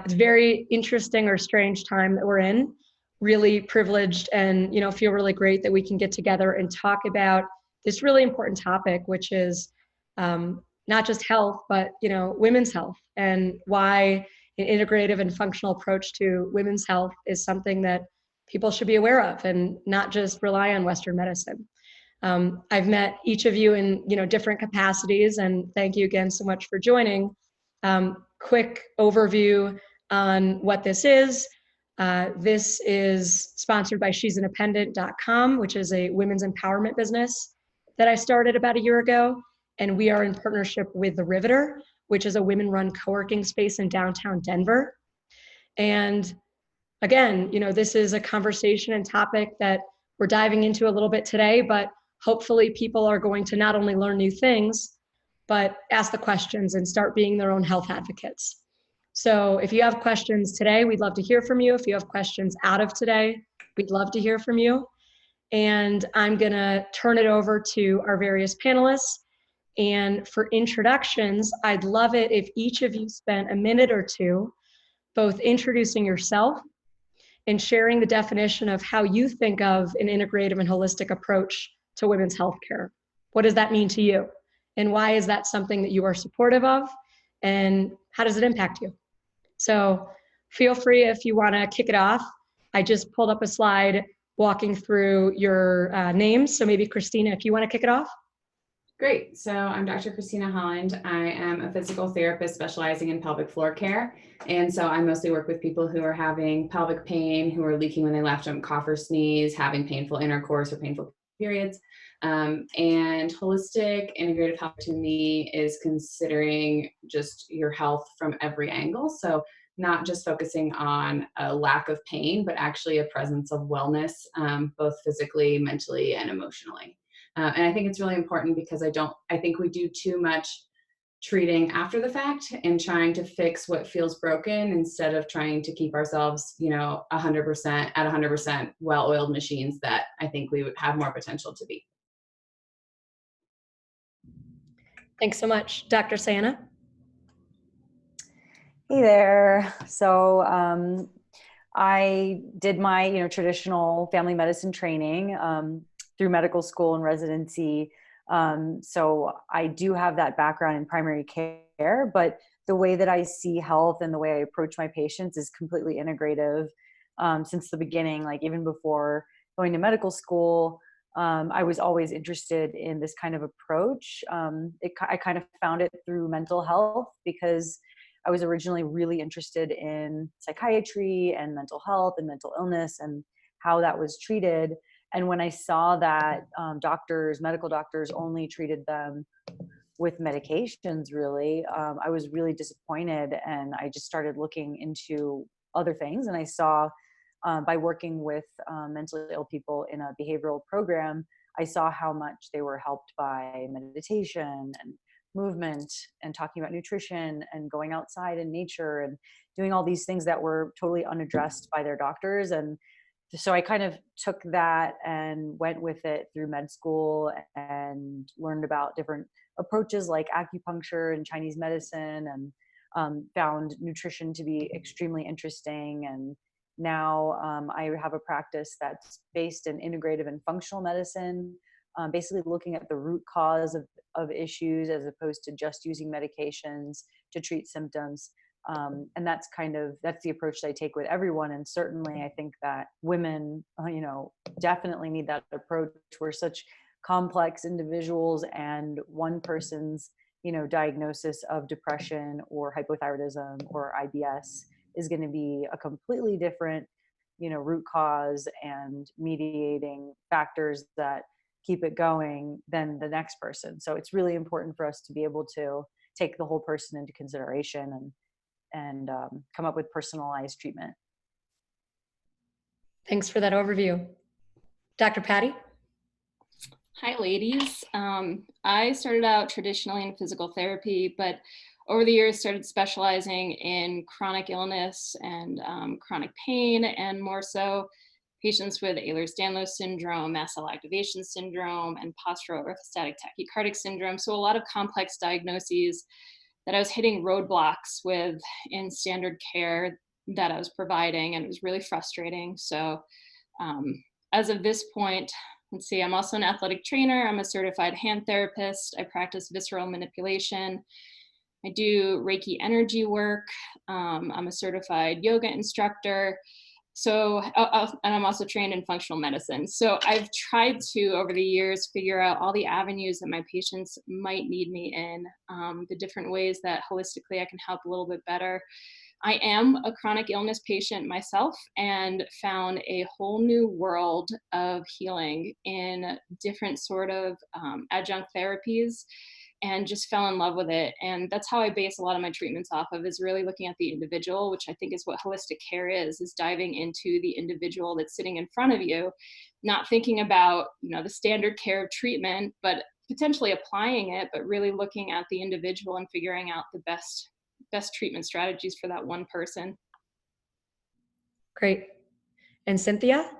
It's very interesting or strange time that we're in. Really privileged and, feel really great that we can get together and talk about this really important topic, which is not just health, but, women's health, and why an integrative and functional approach to women's health is something that people should be aware of and not just rely on Western medicine. I've met each of you in different capacities, and thank you again so much for joining. Quick overview on what this is. This is sponsored by she'sindependent.com, which is a women's empowerment business that I started about a year ago. And we are in partnership with The Riveter, which is a women-run co-working space in downtown Denver. And again, this is a conversation and topic that we're diving into a little bit today, but hopefully people are going to not only learn new things, but ask the questions and start being their own health advocates. So if you have questions today, we'd love to hear from you. If you have questions out of today, we'd love to hear from you. And I'm gonna turn it over to our various panelists. And for introductions, I'd love it if each of you spent a minute or two both introducing yourself and sharing the definition of how you think of an integrative and holistic approach to women's healthcare. What does that mean to you? And why is that something that you are supportive of? And how does it impact you? So feel free if you want to kick it off. I just pulled up a slide walking through your names. So maybe Christina, if you want to kick it off. Great. So I'm Dr. Christina Holland. I am a physical therapist specializing in pelvic floor care. And so I mostly work with people who are having pelvic pain, who are leaking when they laugh, don't cough or sneeze, having painful intercourse or painful periods. And holistic integrative health to me is considering just your health from every angle. So not just focusing on a lack of pain, but actually a presence of wellness, both physically, mentally, and emotionally. And I think it's really important because I think we do too much treating after the fact and trying to fix what feels broken instead of trying to keep ourselves, 100% well-oiled machines that I think we would have more potential to be. Thanks so much. Dr. Sayana? Hey there. So I did my, traditional family medicine training through medical school and residency. So I do have that background in primary care, but the way that I see health and the way I approach my patients is completely integrative since the beginning. Like even before going to medical school, I was always interested in this kind of approach. I kind of found it through mental health because I was originally really interested in psychiatry and mental health and mental illness and how that was treated. And when I saw that medical doctors only treated them with medications, really, I was really disappointed. And I just started looking into other things. And I saw by working with mentally ill people in a behavioral program, I saw how much they were helped by meditation and movement and talking about nutrition and going outside in nature and doing all these things that were totally unaddressed by their doctors. And so I kind of took that and went with it through med school and learned about different approaches like acupuncture and Chinese medicine, and found nutrition to be extremely interesting. And now I have a practice that's based in integrative and functional medicine, basically looking at the root cause of issues as opposed to just using medications to treat symptoms. And that's the approach that I take with everyone. And certainly I think that women, definitely need that approach. We're such complex individuals, and one person's, diagnosis of depression or hypothyroidism or IBS is going to be a completely different, root cause and mediating factors that keep it going than the next person. So it's really important for us to be able to take the whole person into consideration and come up with personalized treatment. Thanks for that overview. Dr. Patty? Hi, ladies. I started out traditionally in physical therapy, but over the years started specializing in chronic illness and chronic pain, and more so patients with Ehlers-Danlos syndrome, mast cell activation syndrome, and postural orthostatic tachycardic syndrome. So a lot of complex diagnoses that I was hitting roadblocks with in standard care that I was providing, and it was really frustrating. So as of this point, let's see, I'm also an athletic trainer. I'm a certified hand therapist. I practice visceral manipulation. I do Reiki energy work. I'm a certified yoga instructor. So, and I'm also trained in functional medicine. So I've tried to, over the years, figure out all the avenues that my patients might need me in, the different ways that holistically I can help a little bit better. I am a chronic illness patient myself and found a whole new world of healing in different sort of adjunct therapies, and just fell in love with it. And that's how I base a lot of my treatments off of, is really looking at the individual, which I think is what holistic care is diving into the individual that's sitting in front of you, not thinking about, the standard care of treatment, but potentially applying it, but really looking at the individual and figuring out the best treatment strategies for that one person. Great. And Cynthia?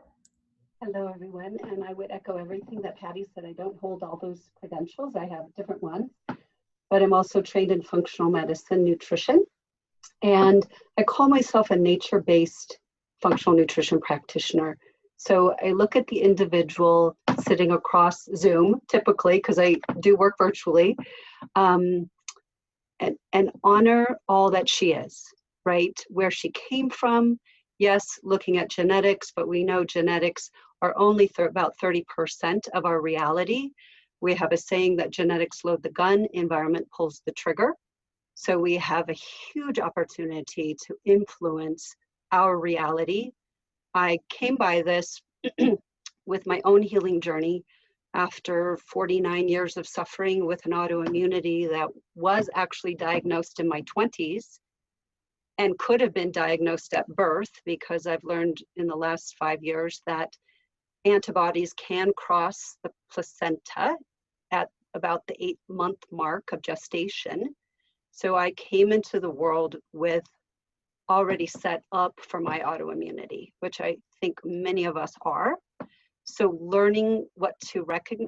Hello, everyone. And I would echo everything that Patty said. I don't hold all those credentials. I have different ones, but I'm also trained in functional medicine, nutrition. And I call myself a nature-based functional nutrition practitioner. So I look at the individual sitting across Zoom, typically, because I do work virtually, and honor all that she is, right? Where she came from. Yes, looking at genetics, but we know genetics are only about 30% of our reality. We have a saying that genetics load the gun, environment pulls the trigger. So we have a huge opportunity to influence our reality. I came by this with my own healing journey after 49 years of suffering with an autoimmunity that was actually diagnosed in my 20s and could have been diagnosed at birth, because I've learned in the last 5 years that antibodies can cross the placenta at about the 8-month mark of gestation. So I came into the world with already set up for my autoimmunity, which I think many of us are. So learning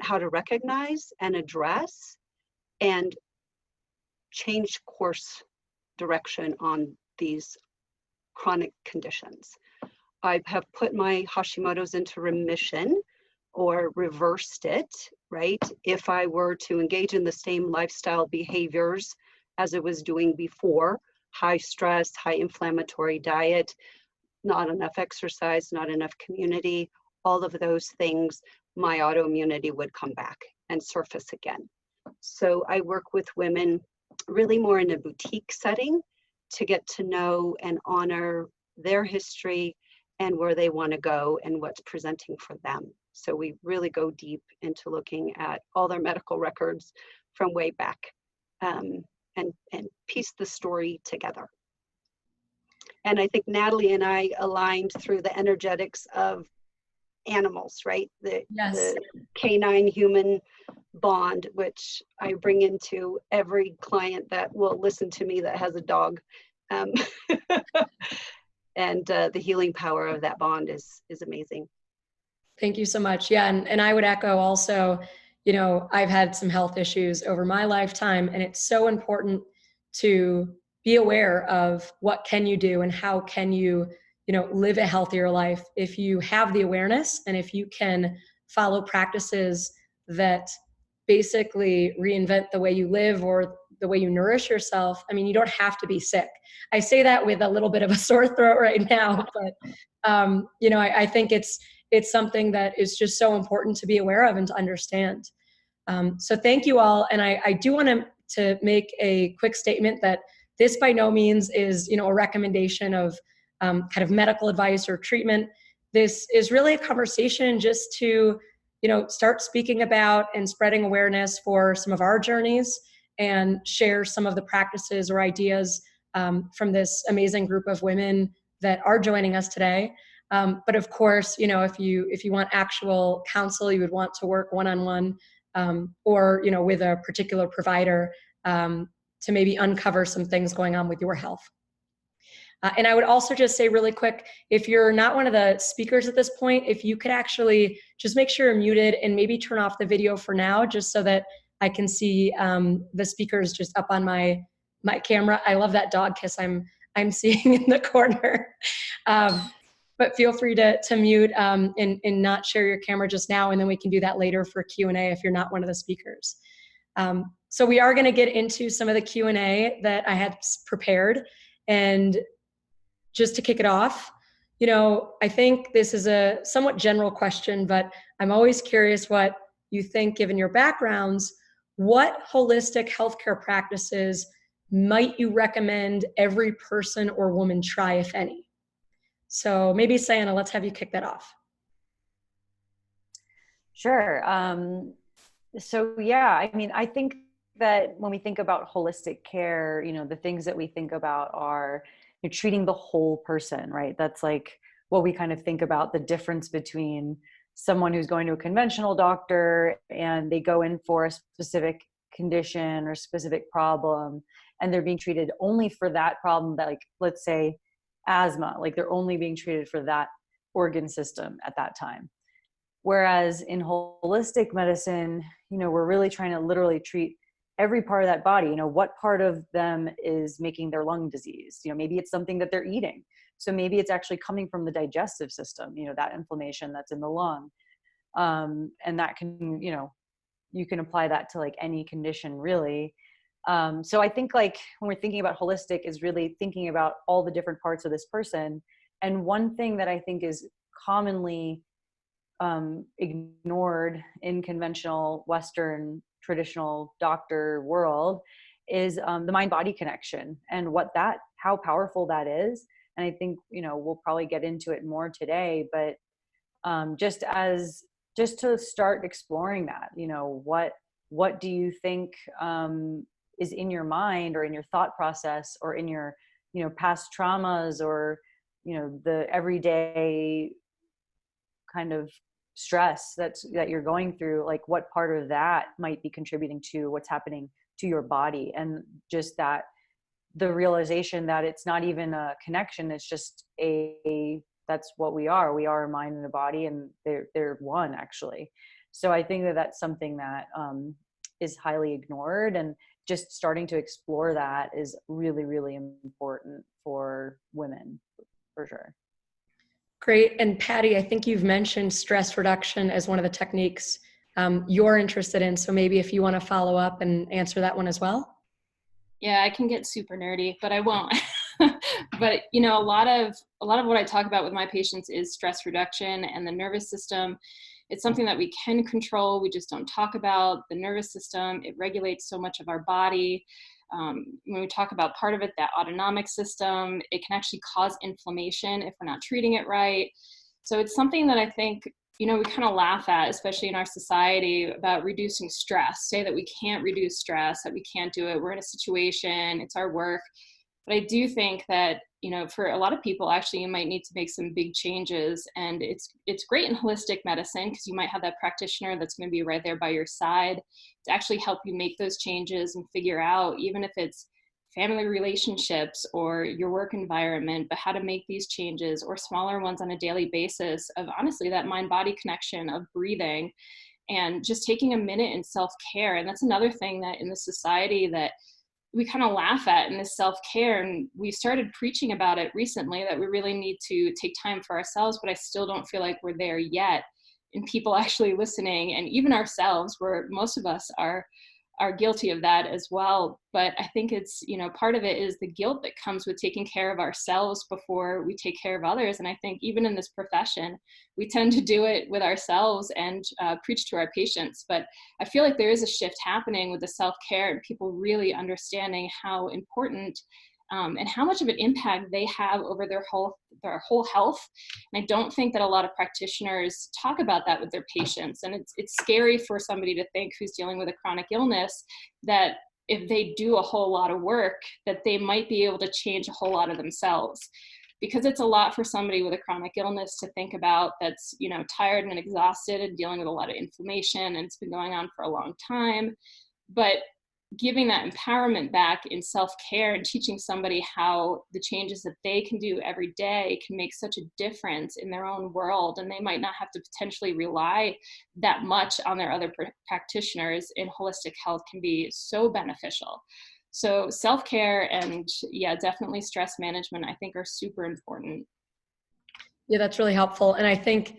how to recognize and address and change course direction on these chronic conditions. I have put my Hashimoto's into remission or reversed it, right? If I were to engage in the same lifestyle behaviors as I was doing before, high stress, high inflammatory diet, not enough exercise, not enough community, all of those things, my autoimmunity would come back and surface again. So I work with women really more in a boutique setting to get to know and honor their history and where they want to go and what's presenting for them. So we really go deep into looking at all their medical records from way back, and piece the story together. And I think Natalie and I aligned through the energetics of animals, right? Yes. The canine human bond, which I bring into every client that will listen to me that has a dog. And the healing power of that bond is amazing. Thank you so much. Yeah, and I would echo also, I've had some health issues over my lifetime, and it's so important to be aware of what can you do and how can you, live a healthier life if you have the awareness and if you can follow practices that basically reinvent the way you live or the way you nourish yourself. I mean, you don't have to be sick. I say that with a little bit of a sore throat right now, but I think it's something that is just so important to be aware of and to understand. So thank you all. And I do want to make a quick statement that this by no means is, a recommendation of kind of medical advice or treatment. This is really a conversation just to, start speaking about and spreading awareness for some of our journeys and share some of the practices or ideas from this amazing group of women that are joining us today. But of course, if you want actual counsel, you would want to work one-on-one or, with a particular provider to maybe uncover some things going on with your health. And I would also just say really quick, if you're not one of the speakers at this point, if you could actually just make sure you're muted and maybe turn off the video for now, just so that I can see the speakers just up on my my camera. I love that dog kiss I'm seeing in the corner. But feel free to mute and not share your camera just now, and then we can do that later for Q&A if you're not one of the speakers. So we are going to get into some of the Q&A that I had prepared. And just to kick it off, you know, I think this is a somewhat general question, but I'm always curious what you think, given your backgrounds, what holistic healthcare practices might you recommend every person or woman try, if any? So maybe Sayana, let's have you kick that off. Sure. So yeah, I mean, I think that when we think about holistic care, you know, the things that we think about are you're treating the whole person, right? That's like what we kind of think about, the difference between someone who's going to a conventional doctor and they go in for a specific condition or specific problem, and they're being treated only for that problem, that, like, let's say asthma, like they're only being treated for that organ system at that time. Whereas in holistic medicine, you know, we're really trying to literally treat every part of that body. You know, what part of them is making their lung disease? You know, maybe it's something that they're eating. So maybe it's actually coming from the digestive system, you know, that inflammation that's in the lung. And that can, you know, you can apply that to like any condition really. So I think like when we're thinking about holistic is really thinking about all the different parts of this person. And one thing that I think is commonly ignored in conventional Western traditional doctor world is the mind-body connection and how powerful that is. And I think, you know, we'll probably get into it more today, but just to start exploring that, you know, what do you think is in your mind or in your thought process or in your, you know, past traumas or, you know, the everyday kind of stress that you're going through, like what part of that might be contributing to what's happening to your body. And just that the realization that it's not even a connection, it's just that's what we are a mind and a body, and they're one actually. So I think that that's something that is highly ignored, and just starting to explore that is really, really important for women for sure. Great. And Patty, I think you've mentioned stress reduction as one of the techniques you're interested in. So maybe if you want to follow up and answer that one as well. Yeah, I can get super nerdy, but I won't. But you know, a lot of what I talk about with my patients is stress reduction and the nervous system. It's something that we can control. We just don't talk about the nervous system. It regulates so much of our body. When we talk about part of it, that autonomic system, it can actually cause inflammation if we're not treating it right. So it's something that I think, you know, we kind of laugh at, especially in our society, about reducing stress, say that we can't reduce stress, that we can't do it. We're in a situation, it's our work. But I do think that, you know, for a lot of people, actually, you might need to make some big changes. And it's great in holistic medicine because you might have that practitioner that's going to be right there by your side to actually help you make those changes and figure out, even if it's family relationships or your work environment, but how to make these changes, or smaller ones on a daily basis of honestly that mind-body connection of breathing and just taking a minute in self-care. And that's another thing that in the society that we kind of laugh at in this self-care, and we started preaching about it recently, that we really need to take time for ourselves, but I still don't feel like we're there yet in people actually listening, and even ourselves, where most of us are guilty of that as well. But I think it's, you know, part of it is the guilt that comes with taking care of ourselves before we take care of others. And I think even in this profession, we tend to do it with ourselves and preach to our patients. But I feel like there is a shift happening with the self-care and people really understanding how important and how much of an impact they have over their whole health. And I don't think that a lot of practitioners talk about that with their patients. And it's scary for somebody to think who's dealing with a chronic illness that if they do a whole lot of work, that they might be able to change a whole lot of themselves. Because it's a lot for somebody with a chronic illness to think about, that's, you know, tired and exhausted and dealing with a lot of inflammation, and it's been going on for a long time. But giving that empowerment back in self-care and teaching somebody how the changes that they can do every day can make such a difference in their own world, and they might not have to potentially rely that much on their other practitioners in holistic health can be so beneficial. So self-care and yeah, definitely stress management, I think, are super important. Yeah, that's really helpful. And I think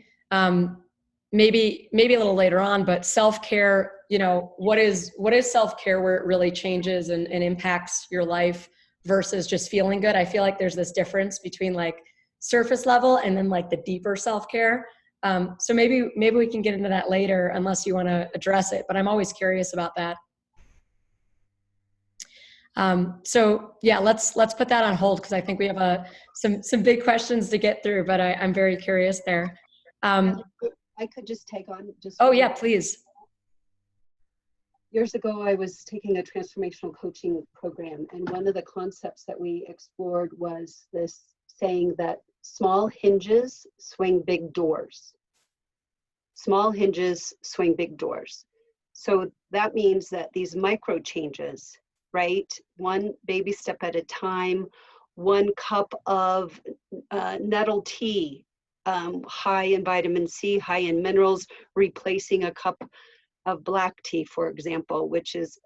maybe a little later on, but self-care, you know, what is self-care where it really changes and impacts your life versus just feeling good? I feel like there's this difference between like surface level and then like the deeper self-care. So maybe we can get into that later unless you want to address it, but I'm always curious about that. So yeah, let's put that on hold because I think we have some big questions to get through, but I'm very curious there. I could just take on just. Oh yeah, please. Years ago, I was taking a transformational coaching program, and one of the concepts that we explored was this saying that small hinges swing big doors. Small hinges swing big doors. So that means that these micro changes, right? One baby step at a time, 1 cup of nettle tea, high in vitamin C, high in minerals, replacing a cup of black tea, for example, which is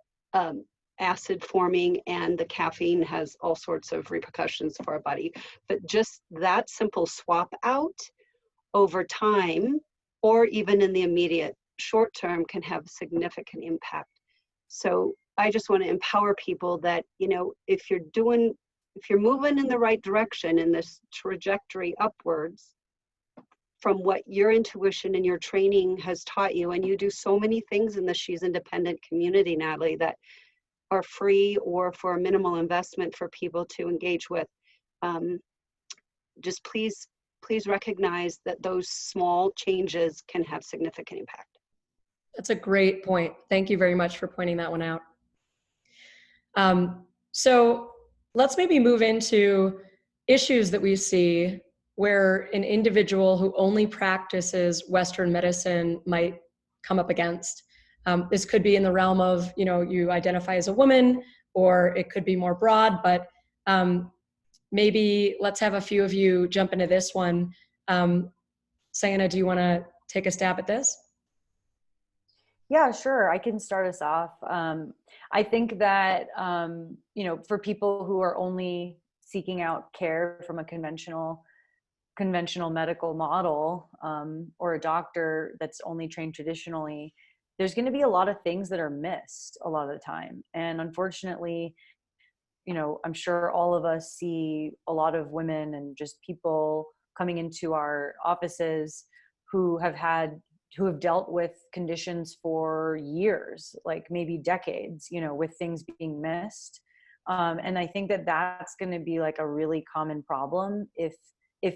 acid forming, and the caffeine has all sorts of repercussions for our body. But just that simple swap out over time, or even in the immediate short term, can have significant impact. So I just want to empower people that, you know, if you're moving in the right direction in this trajectory upwards from what your intuition and your training has taught you, and you do so many things in the She's Independent community, Natalie, that are free or for a minimal investment for people to engage with. Just please recognize that those small changes can have significant impact. That's a great point. Thank you very much for pointing that one out. So let's maybe move into issues that we see where an individual who only practices Western medicine might come up against. This could be in the realm of, you know, you identify as a woman, or it could be more broad, but maybe let's have a few of you jump into this one. Sayana, do you want to take a stab at this? Yeah, sure. I can start us off. I think that, you know, for people who are only seeking out care from a conventional medical model, or a doctor that's only trained traditionally, there's going to be a lot of things that are missed a lot of the time. And unfortunately, you know, I'm sure all of us see a lot of women and just people coming into our offices who have dealt with conditions for years, like maybe decades, you know, with things being missed. And I think that that's going to be like a really common problem if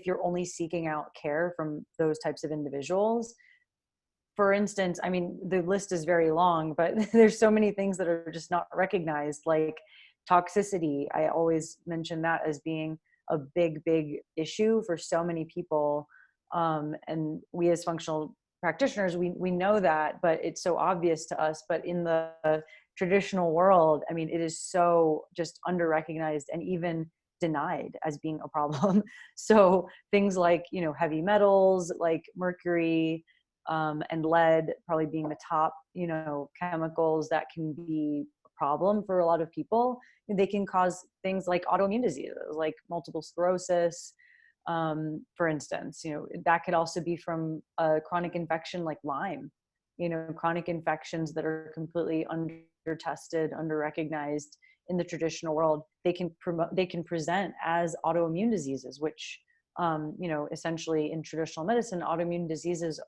you're only seeking out care from those types of individuals. For instance, I mean, the list is very long, but there's so many things that are just not recognized, like toxicity. I always mention that as being a big issue for so many people. And we as functional practitioners, we know that, but it's so obvious to us. But in the traditional world, I mean, it is so just under-recognized and even denied as being a problem. So things like, you know, heavy metals like mercury and lead probably being the top, you know, chemicals that can be a problem for a lot of people. They can cause things like autoimmune diseases, like multiple sclerosis, for instance. You know, that could also be from a chronic infection like Lyme. You know, chronic infections that are completely under-tested, under-recognized in the traditional world, they can present as autoimmune diseases, which, you know, essentially in traditional medicine, autoimmune diseases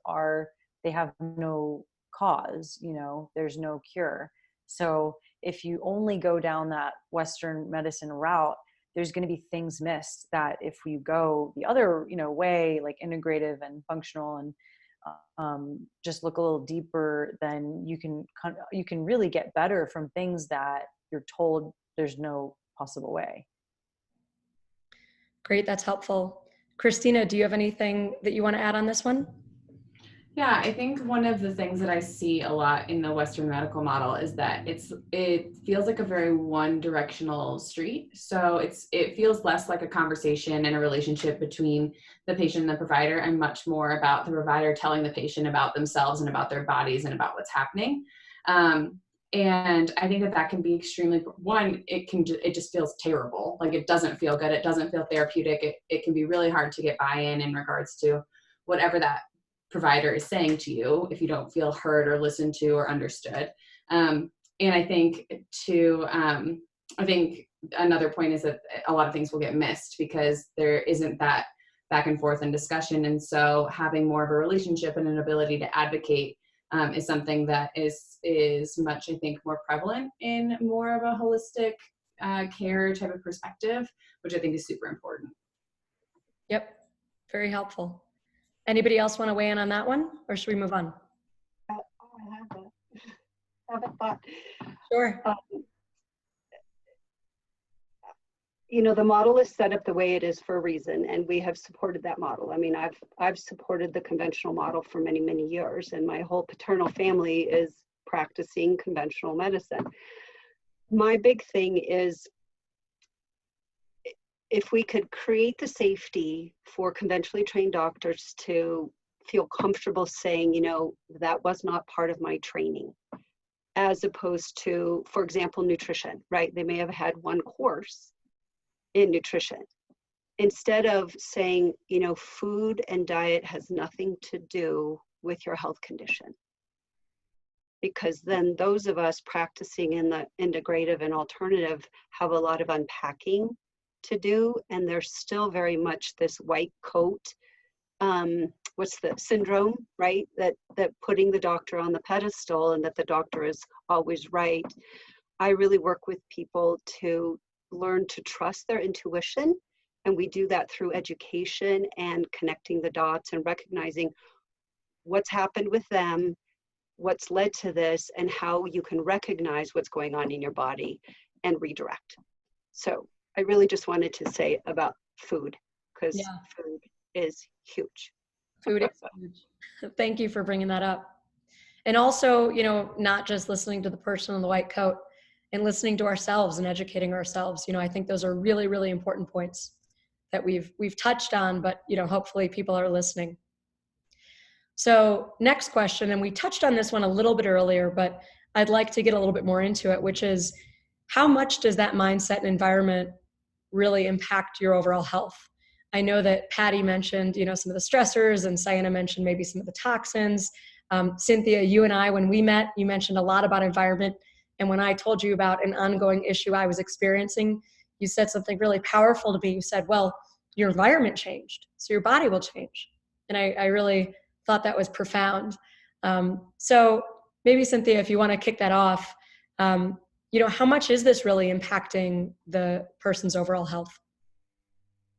they have no cause, you know, there's no cure. So if you only go down that Western medicine route, there's going to be things missed that if we go the other, you know, way, like integrative and functional, and just look a little deeper, then you can really get better from things that you're told there's no possible way. Great, that's helpful. Christina, do you have anything that you want to add on this one? Yeah, I think one of the things that I see a lot in the Western medical model is that it feels like a very one-directional street. So it feels less like a conversation and a relationship between the patient and the provider, and much more about the provider telling the patient about themselves and about their bodies and about what's happening. And I think that that can be extremely, one, it just feels terrible. Like it doesn't feel good. It doesn't feel therapeutic. It can be really hard to get buy-in in regards to whatever that provider is saying to you if you don't feel heard or listened to or understood. And I think I think another point is that a lot of things will get missed because there isn't that back and forth and discussion. And so having more of a relationship and an ability to advocate is something that is much, I think, more prevalent in more of a holistic care type of perspective, which I think is super important. Yep, very helpful. Anybody else want to weigh in on that one, or should we move on? I have a thought. Sure. You know, the model is set up the way it is for a reason, and we have supported that model. I mean, I've supported the conventional model for many, many years, and my whole paternal family is practicing conventional medicine. My big thing is if we could create the safety for conventionally trained doctors to feel comfortable saying, you know, that was not part of my training, as opposed to, for example, nutrition, right? They may have had one course in nutrition. Instead of saying, you know, food and diet has nothing to do with your health condition. Because then those of us practicing in the integrative and alternative have a lot of unpacking to do, and there's still very much this white coat, what's the syndrome, right? That putting the doctor on the pedestal and that the doctor is always right. I really work with people to learn to trust their intuition, and we do that through education and connecting the dots and recognizing what's happened with them, what's led to this, and how you can recognize what's going on in your body and redirect. So I really just wanted to say about food, because food is huge. Food is huge. Thank you for bringing that up. And also, you know, not just listening to the person in the white coat, and listening to ourselves and educating ourselves. You know, I think those are really, really important points that we've touched on, but, you know, hopefully people are listening. So next question, and we touched on this one a little bit earlier, but I'd like to get a little bit more into it, which is how much does that mindset and environment really impact your overall health? I know that Patty mentioned, you know, some of the stressors, and Sayana mentioned maybe some of the toxins. Cynthia, you and I, when we met, you mentioned a lot about environment. And when I told you about an ongoing issue I was experiencing, you said something really powerful to me. You said, well, your environment changed, so your body will change. And I really thought that was profound. So maybe Cynthia, if you want to kick that off, you know, how much is this really impacting the person's overall health?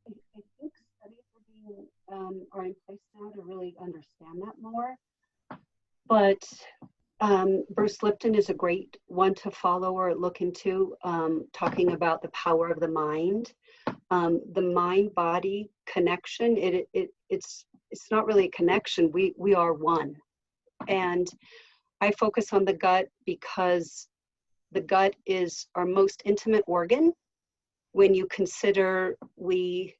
I think studies are in place now to really understand that more. But Bruce Lipton is a great one to follow or look into, talking about the power of the mind. The mind-body connection, it's not really a connection. We are one. And I focus on the gut because the gut is our most intimate organ. When you consider we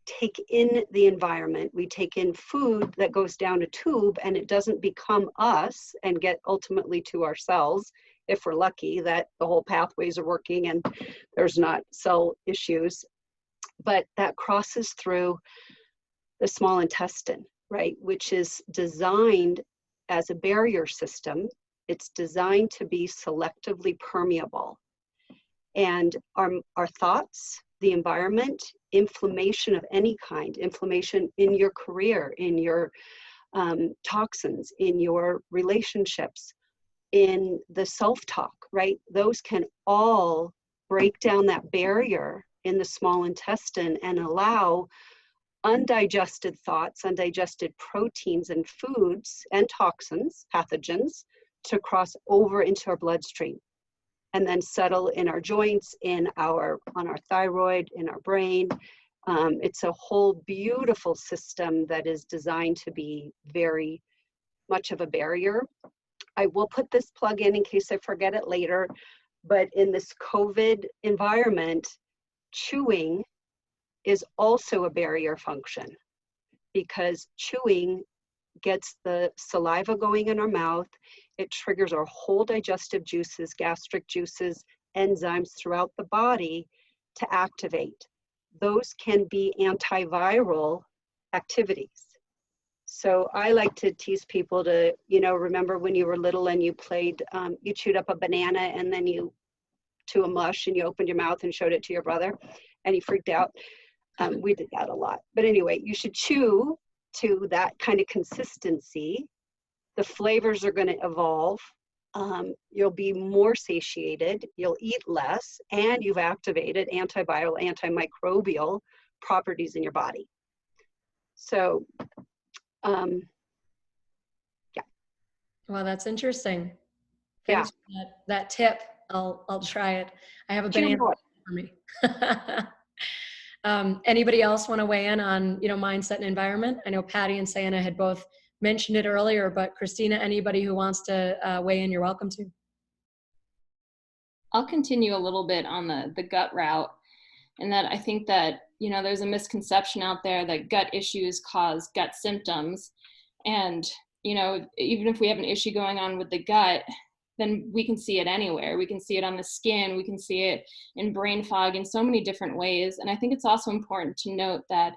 take in the environment, we take in food that goes down a tube, and it doesn't become us and get ultimately to our cells, if we're lucky that the whole pathways are working and there's not cell issues. But that crosses through the small intestine, right, which is designed as a barrier system. It's designed to be selectively permeable. And our thoughts, the environment, inflammation of any kind, inflammation in your career, in your toxins, in your relationships, in the self-talk, right? Those can all break down that barrier in the small intestine and allow undigested thoughts, undigested proteins and foods and toxins, pathogens, to cross over into our bloodstream and then settle in our joints, on our thyroid, in our brain. It's a whole beautiful system that is designed to be very much of a barrier. I will put this plug in case I forget it later, but in this COVID environment, chewing is also a barrier function, because chewing gets the saliva going in our mouth. It triggers our whole digestive juices, gastric juices, enzymes throughout the body to activate. Those can be antiviral activities. So I like to tease people to, remember when you were little and you played, you chewed up a banana and then you to a mush and you opened your mouth and showed it to your brother and he freaked out. We did that a lot. But anyway, you should chew to that kind of consistency. The flavors are going to evolve. You'll be more satiated, you'll eat less, and you've activated antiviral, antimicrobial properties in your body. So, yeah. Well, that's interesting. Yeah. Thanks for that tip. I'll try it. I have a Chew banana more. for me. Anybody else want to weigh in on, mindset and environment? I know Patty and Sienna had both mentioned it earlier, but Christina, anybody who wants to weigh in, you're welcome to. I'll continue a little bit on the gut route, and that I think that, there's a misconception out there that gut issues cause gut symptoms. And, even if we have an issue going on with the gut, then we can see it anywhere. We can see it on the skin. We can see it in brain fog in so many different ways. And I think it's also important to note that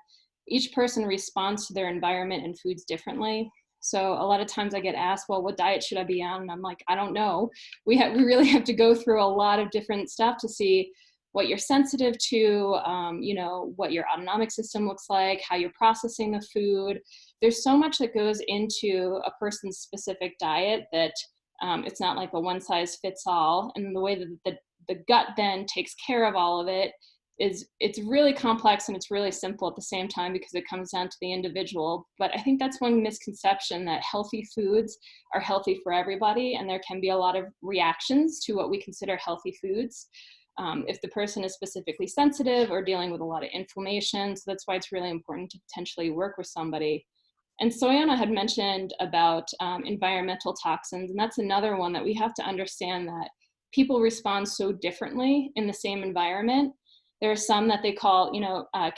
each person responds to their environment and foods differently. So a lot of times I get asked, well, what diet should I be on? And I'm like, I don't know. We really have to go through a lot of different stuff to see what you're sensitive to, what your autonomic system looks like, how you're processing the food. There's so much that goes into a person's specific diet that it's not like a one size fits all. And the way that the gut then takes care of all of it it's really complex and it's really simple at the same time because it comes down to the individual. But I think that's one misconception, that healthy foods are healthy for everybody, and there can be a lot of reactions to what we consider healthy foods. If the person is specifically sensitive or dealing with a lot of inflammation. So that's why it's really important to potentially work with somebody. And Soyana had mentioned about environmental toxins, and that's another one that we have to understand, that people respond so differently in the same environment. There are some that they call,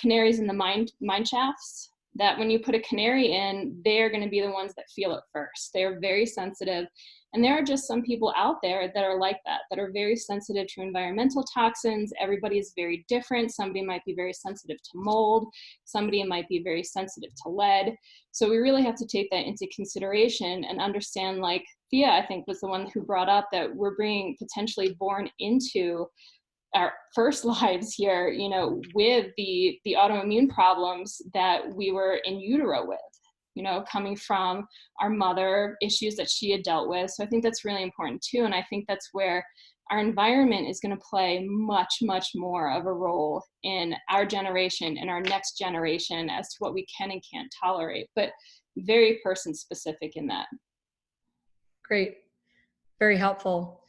canaries in the mine shafts, that when you put a canary in, they're going to be the ones that feel it first. They're very sensitive. And there are just some people out there that are like that are very sensitive to environmental toxins. Everybody is very different. Somebody might be very sensitive to mold. Somebody might be very sensitive to lead. So we really have to take that into consideration and understand, like Thea, I think, was the one who brought up that we're being potentially born into our first lives here, with the autoimmune problems that we were in utero with, coming from our mother, issues that she had dealt with. So I think that's really important too. And I think that's where our environment is going to play much, much more of a role in our generation and our next generation as to what we can and can't tolerate, but very person specific in that. Great. Very helpful.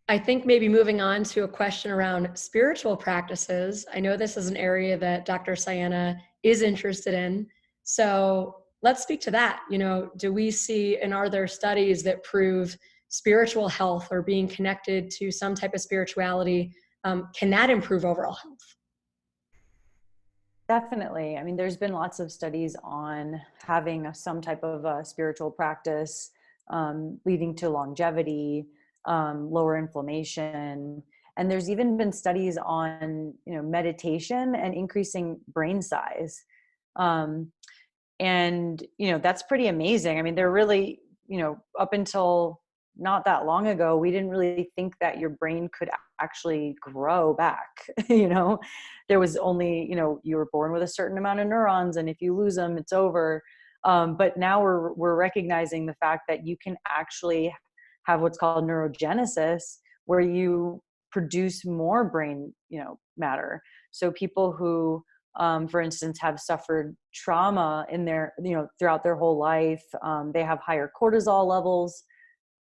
I think maybe moving on to a question around spiritual practices. I know this is an area that Dr. Sienna is interested in. So let's speak to that. Do we see, and are there studies that prove spiritual health or being connected to some type of spirituality, can that improve overall health? Definitely. I mean, there's been lots of studies on having some type of a spiritual practice leading to longevity, lower inflammation. And there's even been studies on, meditation and increasing brain size. And, that's pretty amazing. I mean, they're really, up until not that long ago, we didn't really think that your brain could actually grow back. There was only, you were born with a certain amount of neurons, and if you lose them, it's over. But now we're recognizing the fact that you can actually have what's called neurogenesis, where you produce more brain, matter. So people who, for instance, have suffered trauma in their, throughout their whole life, they have higher cortisol levels,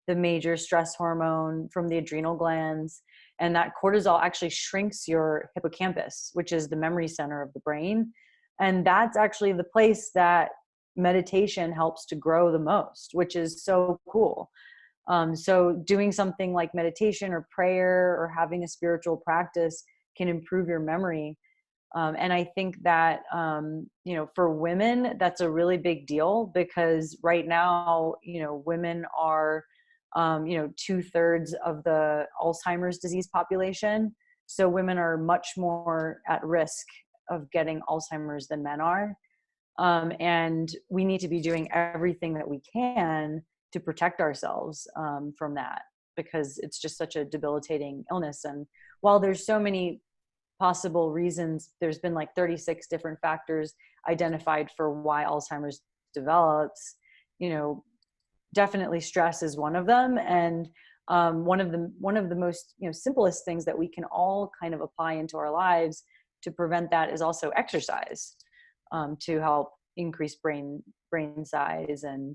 the major stress hormone from the adrenal glands. And that cortisol actually shrinks your hippocampus, which is the memory center of the brain. And that's actually the place that meditation helps to grow the most, which is so cool. So doing something like meditation or prayer or having a spiritual practice can improve your memory. And I think that, for women, that's a really big deal, because right now, women are, 2/3 of the Alzheimer's disease population. So women are much more at risk of getting Alzheimer's than men are. And we need to be doing everything that we can to protect ourselves from that, because it's just such a debilitating illness. And while there's so many possible reasons, there's been like 36 different factors identified for why Alzheimer's develops, definitely stress is one of them. And one of the most simplest things that we can all kind of apply into our lives to prevent that is also exercise, to help increase brain size, and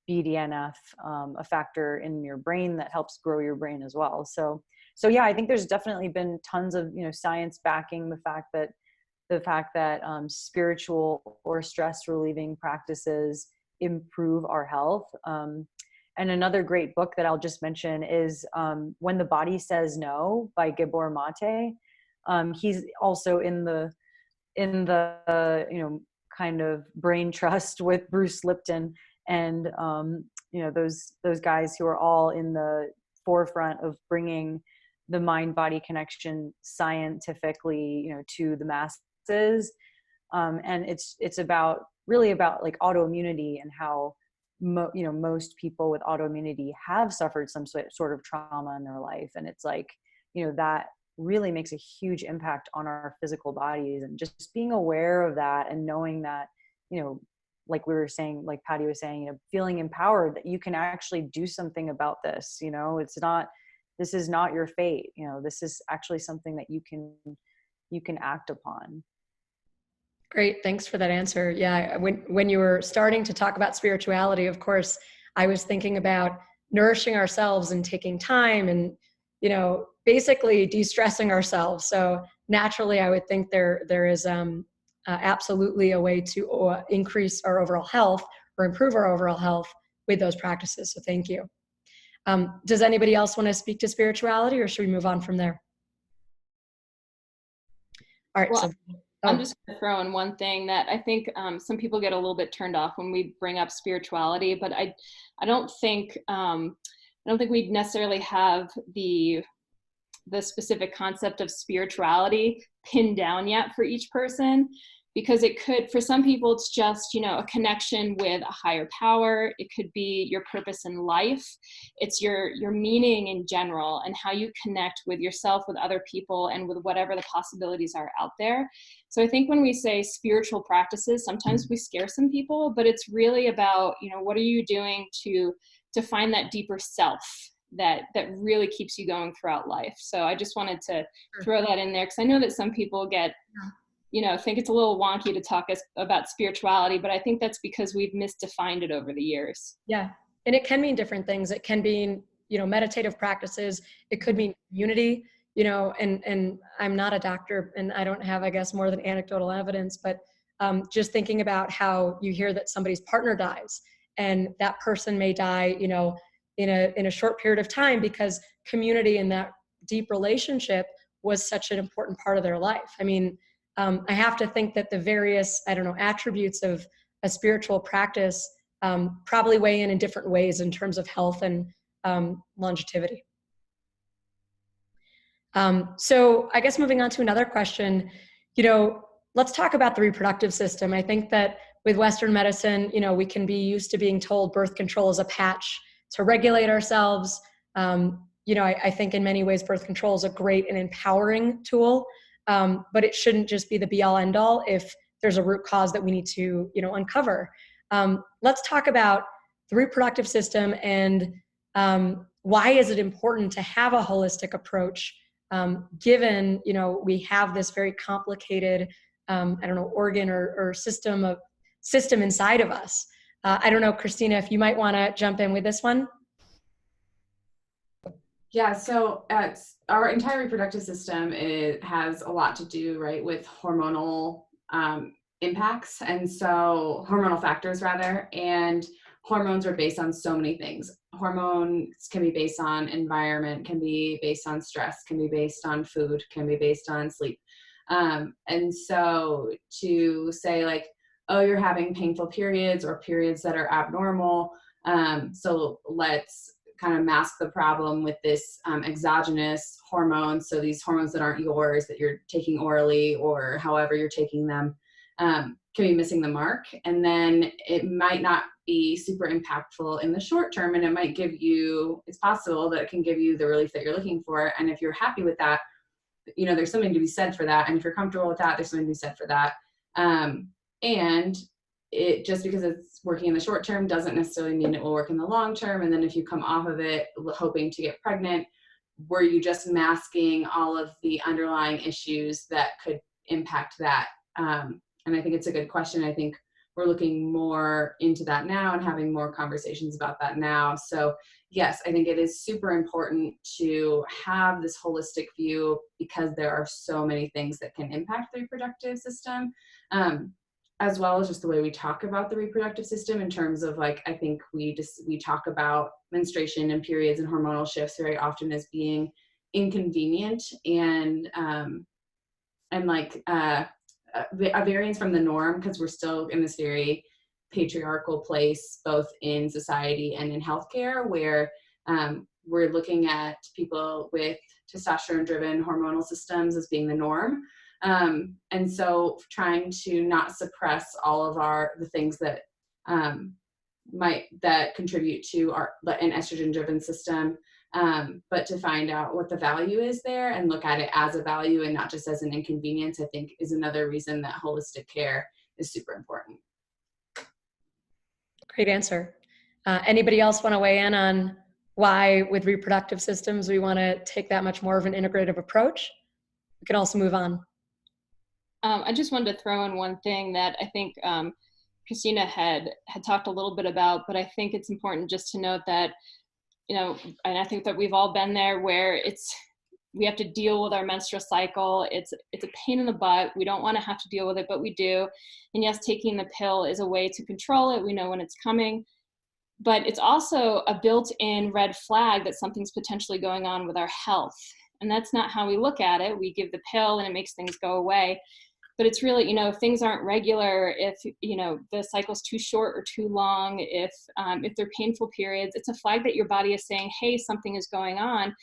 BDNF, a factor in your brain that helps grow your brain as well. So yeah, I think there's definitely been tons of science backing the fact that spiritual or stress relieving practices improve our health. And another great book that I'll just mention is When the Body Says No by Gabor Mate. He's also in the kind of brain trust with Bruce Lipton, and those guys who are all in the forefront of bringing the mind-body connection scientifically to the masses. And it's really about like autoimmunity, and how most people with autoimmunity have suffered some sort of trauma in their life. And it's like that really makes a huge impact on our physical bodies. And just being aware of that, and knowing that like we were saying, like Patty was saying, feeling empowered that you can actually do something about this. This is not your fate. This is actually something that you can act upon. Great. Thanks for that answer. Yeah. When you were starting to talk about spirituality, of course, I was thinking about nourishing ourselves and taking time and, basically de-stressing ourselves. So naturally, I would think there is absolutely a way to increase our overall health or improve our overall health with those practices. So thank you. Does anybody else want to speak to spirituality, or should we move on from there? All right. Well, I'm just going to throw in one thing that I think some people get a little bit turned off when we bring up spirituality, but I don't think we necessarily have the specific concept of spirituality pinned down yet for each person, because it could, for some people, it's just, a connection with a higher power. It could be your purpose in life. It's your meaning in general, and how you connect with yourself, with other people, and with whatever the possibilities are out there. So I think when we say spiritual practices, sometimes we scare some people, but it's really about, what are you doing to find that deeper self that really keeps you going throughout life. So I just wanted to throw that in there, because I know that some people get, think it's a little wonky to talk about spirituality, but I think that's because we've misdefined it over the years. Yeah. And it can mean different things. It can mean, meditative practices. It could mean community, and I'm not a doctor, and I don't have, I guess, more than anecdotal evidence, but just thinking about how you hear that somebody's partner dies, and that person may die, in a short period of time, because community and that deep relationship was such an important part of their life. I mean, I have to think that the various, attributes of a spiritual practice probably weigh in different ways in terms of health and longevity. So I guess moving on to another question, let's talk about the reproductive system. I think that with Western medicine, we can be used to being told birth control is a patch to regulate ourselves. I think in many ways, birth control is a great and empowering tool, but it shouldn't just be the be all end all if there's a root cause that we need to, uncover. Let's talk about the reproductive system, and why is it important to have a holistic approach, given, we have this very complicated, organ or system inside of us. I don't know, Christina, if you might want to jump in with this one. Yeah, so our entire reproductive system, it has a lot to do, right, with hormonal impacts, and so hormonal factors rather, and hormones are based on so many things. Hormones can be based on environment, can be based on stress, can be based on food, can be based on sleep. And so to say like, oh, you're having painful periods or periods that are abnormal, so let's kind of mask the problem with this exogenous hormones. So these hormones that aren't yours, that you're taking orally or however you're taking them, can be missing the mark. And then it might not be super impactful in the short term, and it might give you, it's possible that it can give you the relief that you're looking for. And if you're happy with that, you know, there's something to be said for that. And if you're comfortable with that, there's something to be said for that. And it, just because it's working in the short term doesn't necessarily mean it will work in the long term. And then if you come off of it hoping to get pregnant, were you just masking all of the underlying issues that could impact that? And I think it's a good question. I think we're looking more into that now and having more conversations about that now. So yes, I think it is super important to have this holistic view because there are so many things that can impact the reproductive system, as well as just the way we talk about the reproductive system in terms of like, I think we talk about menstruation and periods and hormonal shifts very often as being inconvenient and like a variance from the norm, because we're still in this very patriarchal place, both in society and in healthcare, where we're looking at people with testosterone-driven hormonal systems as being the norm. And so trying to not suppress all of the things that that contribute to an estrogen-driven system, but to find out what the value is there and look at it as a value and not just as an inconvenience, I think is another reason that holistic care is super important. Great answer. Anybody else want to weigh in on why with reproductive systems we want to take that much more of an integrative approach? We can also move on. I just wanted to throw in one thing that I think Christina had talked a little bit about, but I think it's important just to note that, you know, and I think that we've all been there where we have to deal with our menstrual cycle. It's a pain in the butt. We don't want to have to deal with it, but we do. And yes, taking the pill is a way to control it. We know when it's coming, but it's also a built-in red flag that something's potentially going on with our health. And that's not how we look at it. We give the pill and it makes things go away. But it's really, you know, if things aren't regular, if, you know, the cycle's too short or too long, if they're painful periods, it's a flag that your body is saying, hey, something is going on.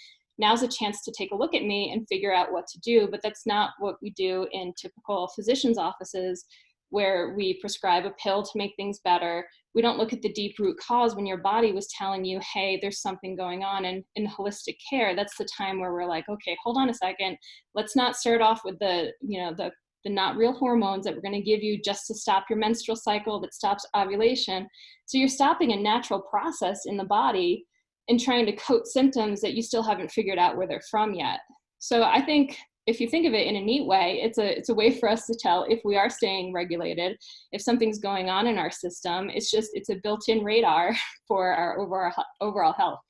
Now's a chance to take a look at me and figure out what to do. But that's not what we do in typical physicians' offices, where we prescribe a pill to make things better. We don't look at the deep root cause when your body was telling you, hey, there's something going on. And in holistic care, that's the time where we're like, okay, hold on a second. Let's not start off with the not real hormones that we're going to give you just to stop your menstrual cycle that stops ovulation. So you're stopping a natural process in the body and trying to coat symptoms that you still haven't figured out where they're from yet. So I think if you think of it in a neat way, it's a way for us to tell if we are staying regulated, if something's going on in our system. It's a built-in radar for our overall health.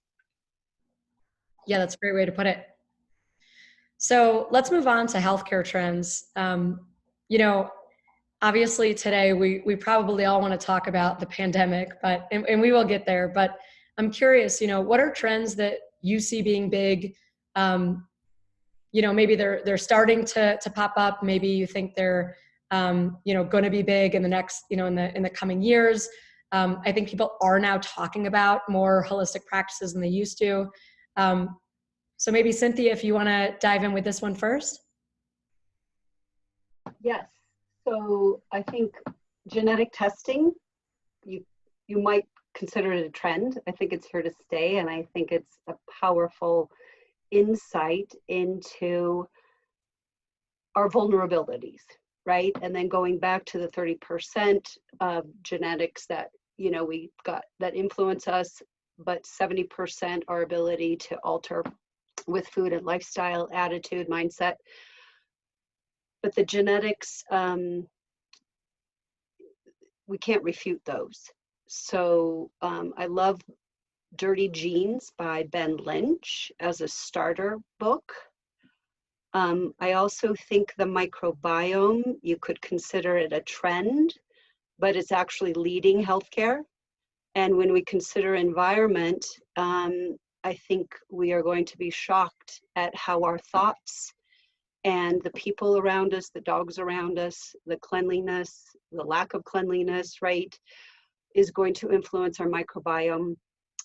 Yeah, that's a great way to put it. So let's move on to healthcare trends. You know, obviously today we probably all want to talk about the pandemic, and we will get there, but I'm curious, you know, what are trends that you see being big? You know, maybe they're starting to pop up. Maybe you think they're, you know, going to be big in the next, you know, in the coming years. I think people are now talking about more holistic practices than they used to. So maybe Cynthia, if you want to dive in with this one first. Yes. So I think genetic testing, you might consider it a trend. I think it's here to stay, and I think it's a powerful insight into our vulnerabilities, right? And then going back to the 30% of genetics that, you know, we got that influence us, but 70% our ability to alter with food and lifestyle, attitude, mindset. But the genetics, we can't refute those. So I love Dirty Genes by Ben Lynch as a starter book. I also think the microbiome, you could consider it a trend, but it's actually leading healthcare. And when we consider environment, I think we are going to be shocked at how our thoughts and the people around us, the dogs around us, the cleanliness, the lack of cleanliness, right, is going to influence our microbiome,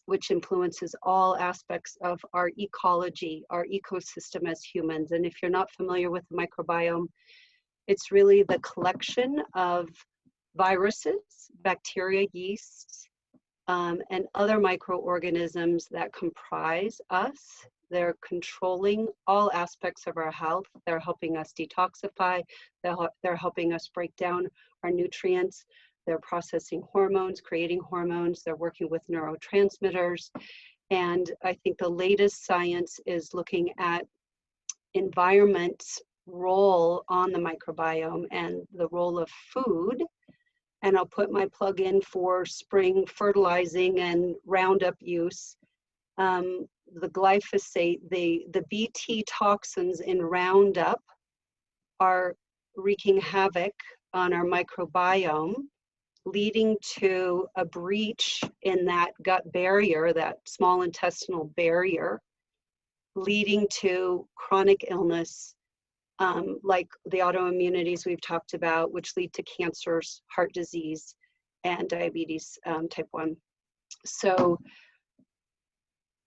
which influences all aspects of our ecology, our ecosystem as humans. And if you're not familiar with the microbiome, it's really the collection of viruses, bacteria, yeasts, and other microorganisms that comprise us. They're controlling all aspects of our health. They're helping us detoxify. They're helping us break down our nutrients. They're processing hormones, creating hormones. They're working with neurotransmitters. And I think the latest science is looking at environment's role on the microbiome and the role of food. And I'll put my plug in for spring fertilizing and Roundup use. The glyphosate, the Bt toxins in Roundup are wreaking havoc on our microbiome, leading to a breach in that gut barrier, that small intestinal barrier, leading to chronic illness, like the autoimmunities we've talked about, which lead to cancers, heart disease, and diabetes type 1. So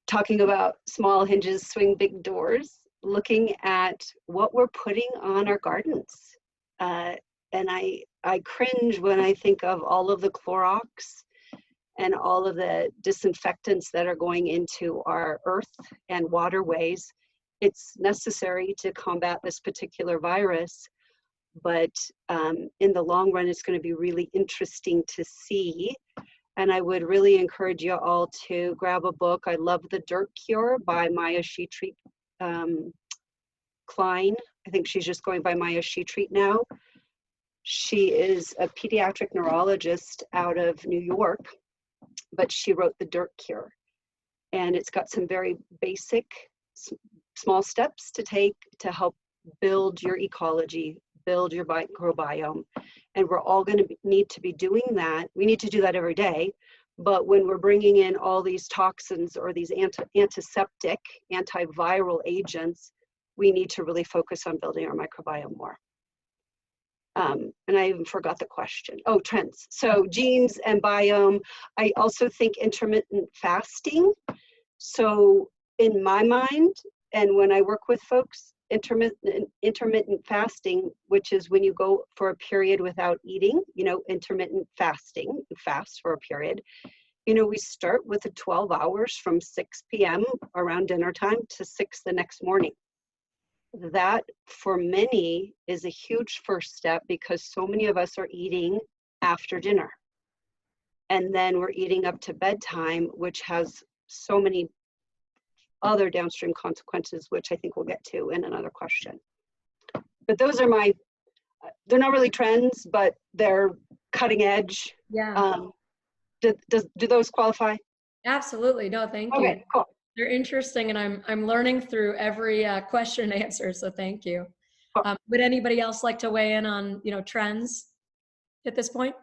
talking about small hinges swing big doors, looking at what we're putting on our gardens. And I cringe when I think of all of the Clorox and all of the disinfectants that are going into our earth and waterways. It's necessary to combat this particular virus, but in the long run, it's going to be really interesting to see. And I would really encourage you all to grab a book. I love The Dirt Cure by Maya Sheetreat Klein. I think she's just going by Maya Sheetreat now. She is a pediatric neurologist out of New York, but she wrote The Dirt Cure. And it's got some very basic, small steps to take to help build your ecology, build your microbiome. And we're all going to need to be doing that. We need to do that every day. But when we're bringing in all these toxins or these antiseptic, antiviral agents, we need to really focus on building our microbiome more. And I even forgot the question. Oh, trends. So genes and biome. I also think intermittent fasting. So in my mind, and when I work with folks, intermittent fasting, which is when you go for a period without eating, intermittent fasting, you fast for a period. We start with the 12 hours from 6 p.m. around dinner time to 6 the next morning. That for many is a huge first step because so many of us are eating after dinner. And then we're eating up to bedtime, which has so many other downstream consequences, which I think we'll get to in another question. But those are they're not really trends, but they're cutting edge. Yeah. Do those qualify? Absolutely. No, thank you. Okay, cool. They're interesting, and I'm learning through every question and answer, so thank you. Would anybody else like to weigh in on trends at this point?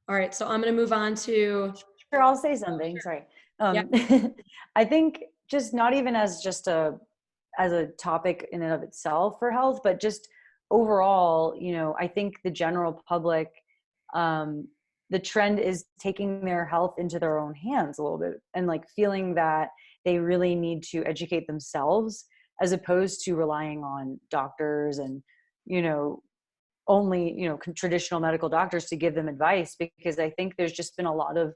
All right, so I'm going to move on to. Sure, I'll say something. Sorry. I think just not even as just a topic in and of itself for health, but just overall, I think the general public, the trend is taking their health into their own hands a little bit and like feeling that they really need to educate themselves as opposed to relying on doctors and, only, traditional medical doctors to give them advice, because I think there's just been a lot of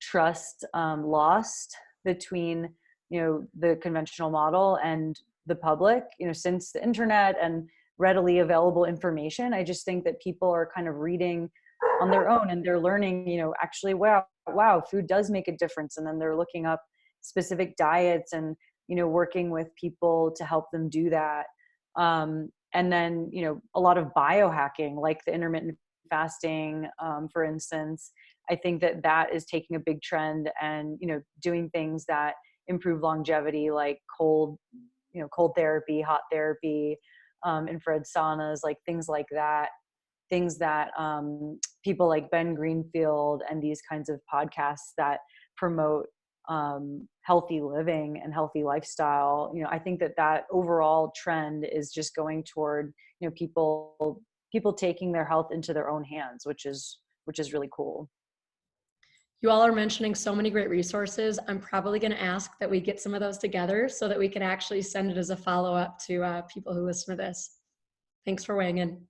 trust lost between, the conventional model and the public, since the internet and readily available information. I just think that people are kind of reading on their own and they're learning, actually, wow, food does make a difference. And then they're looking up specific diets and, working with people to help them do that. And then, a lot of biohacking, like the intermittent fasting, for instance. I think that is taking a big trend and, doing things that improve longevity, like cold therapy, hot therapy, infrared saunas, like things like that. Things that people like Ben Greenfield and these kinds of podcasts that promote healthy living and healthy lifestyle. I think that overall trend is just going toward, people taking their health into their own hands, which is really cool. You all are mentioning so many great resources. I'm probably going to ask that we get some of those together so that we can actually send it as a follow-up to people who listen to this. Thanks for weighing in.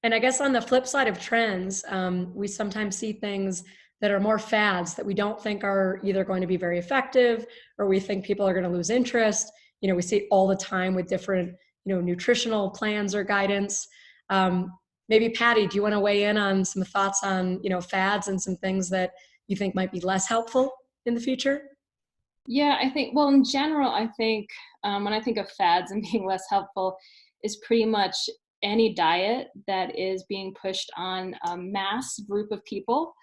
And I guess on the flip side of trends, we sometimes see things that are more fads that we don't think are either going to be very effective, or we think people are going to lose interest. We see it all the time with different, nutritional plans or guidance. Maybe Patty, do you want to weigh in on some thoughts on, fads and some things that you think might be less helpful in the future? Yeah, I think, well, in general, I think when I think of fads and being less helpful is pretty much any diet that is being pushed on a mass group of people.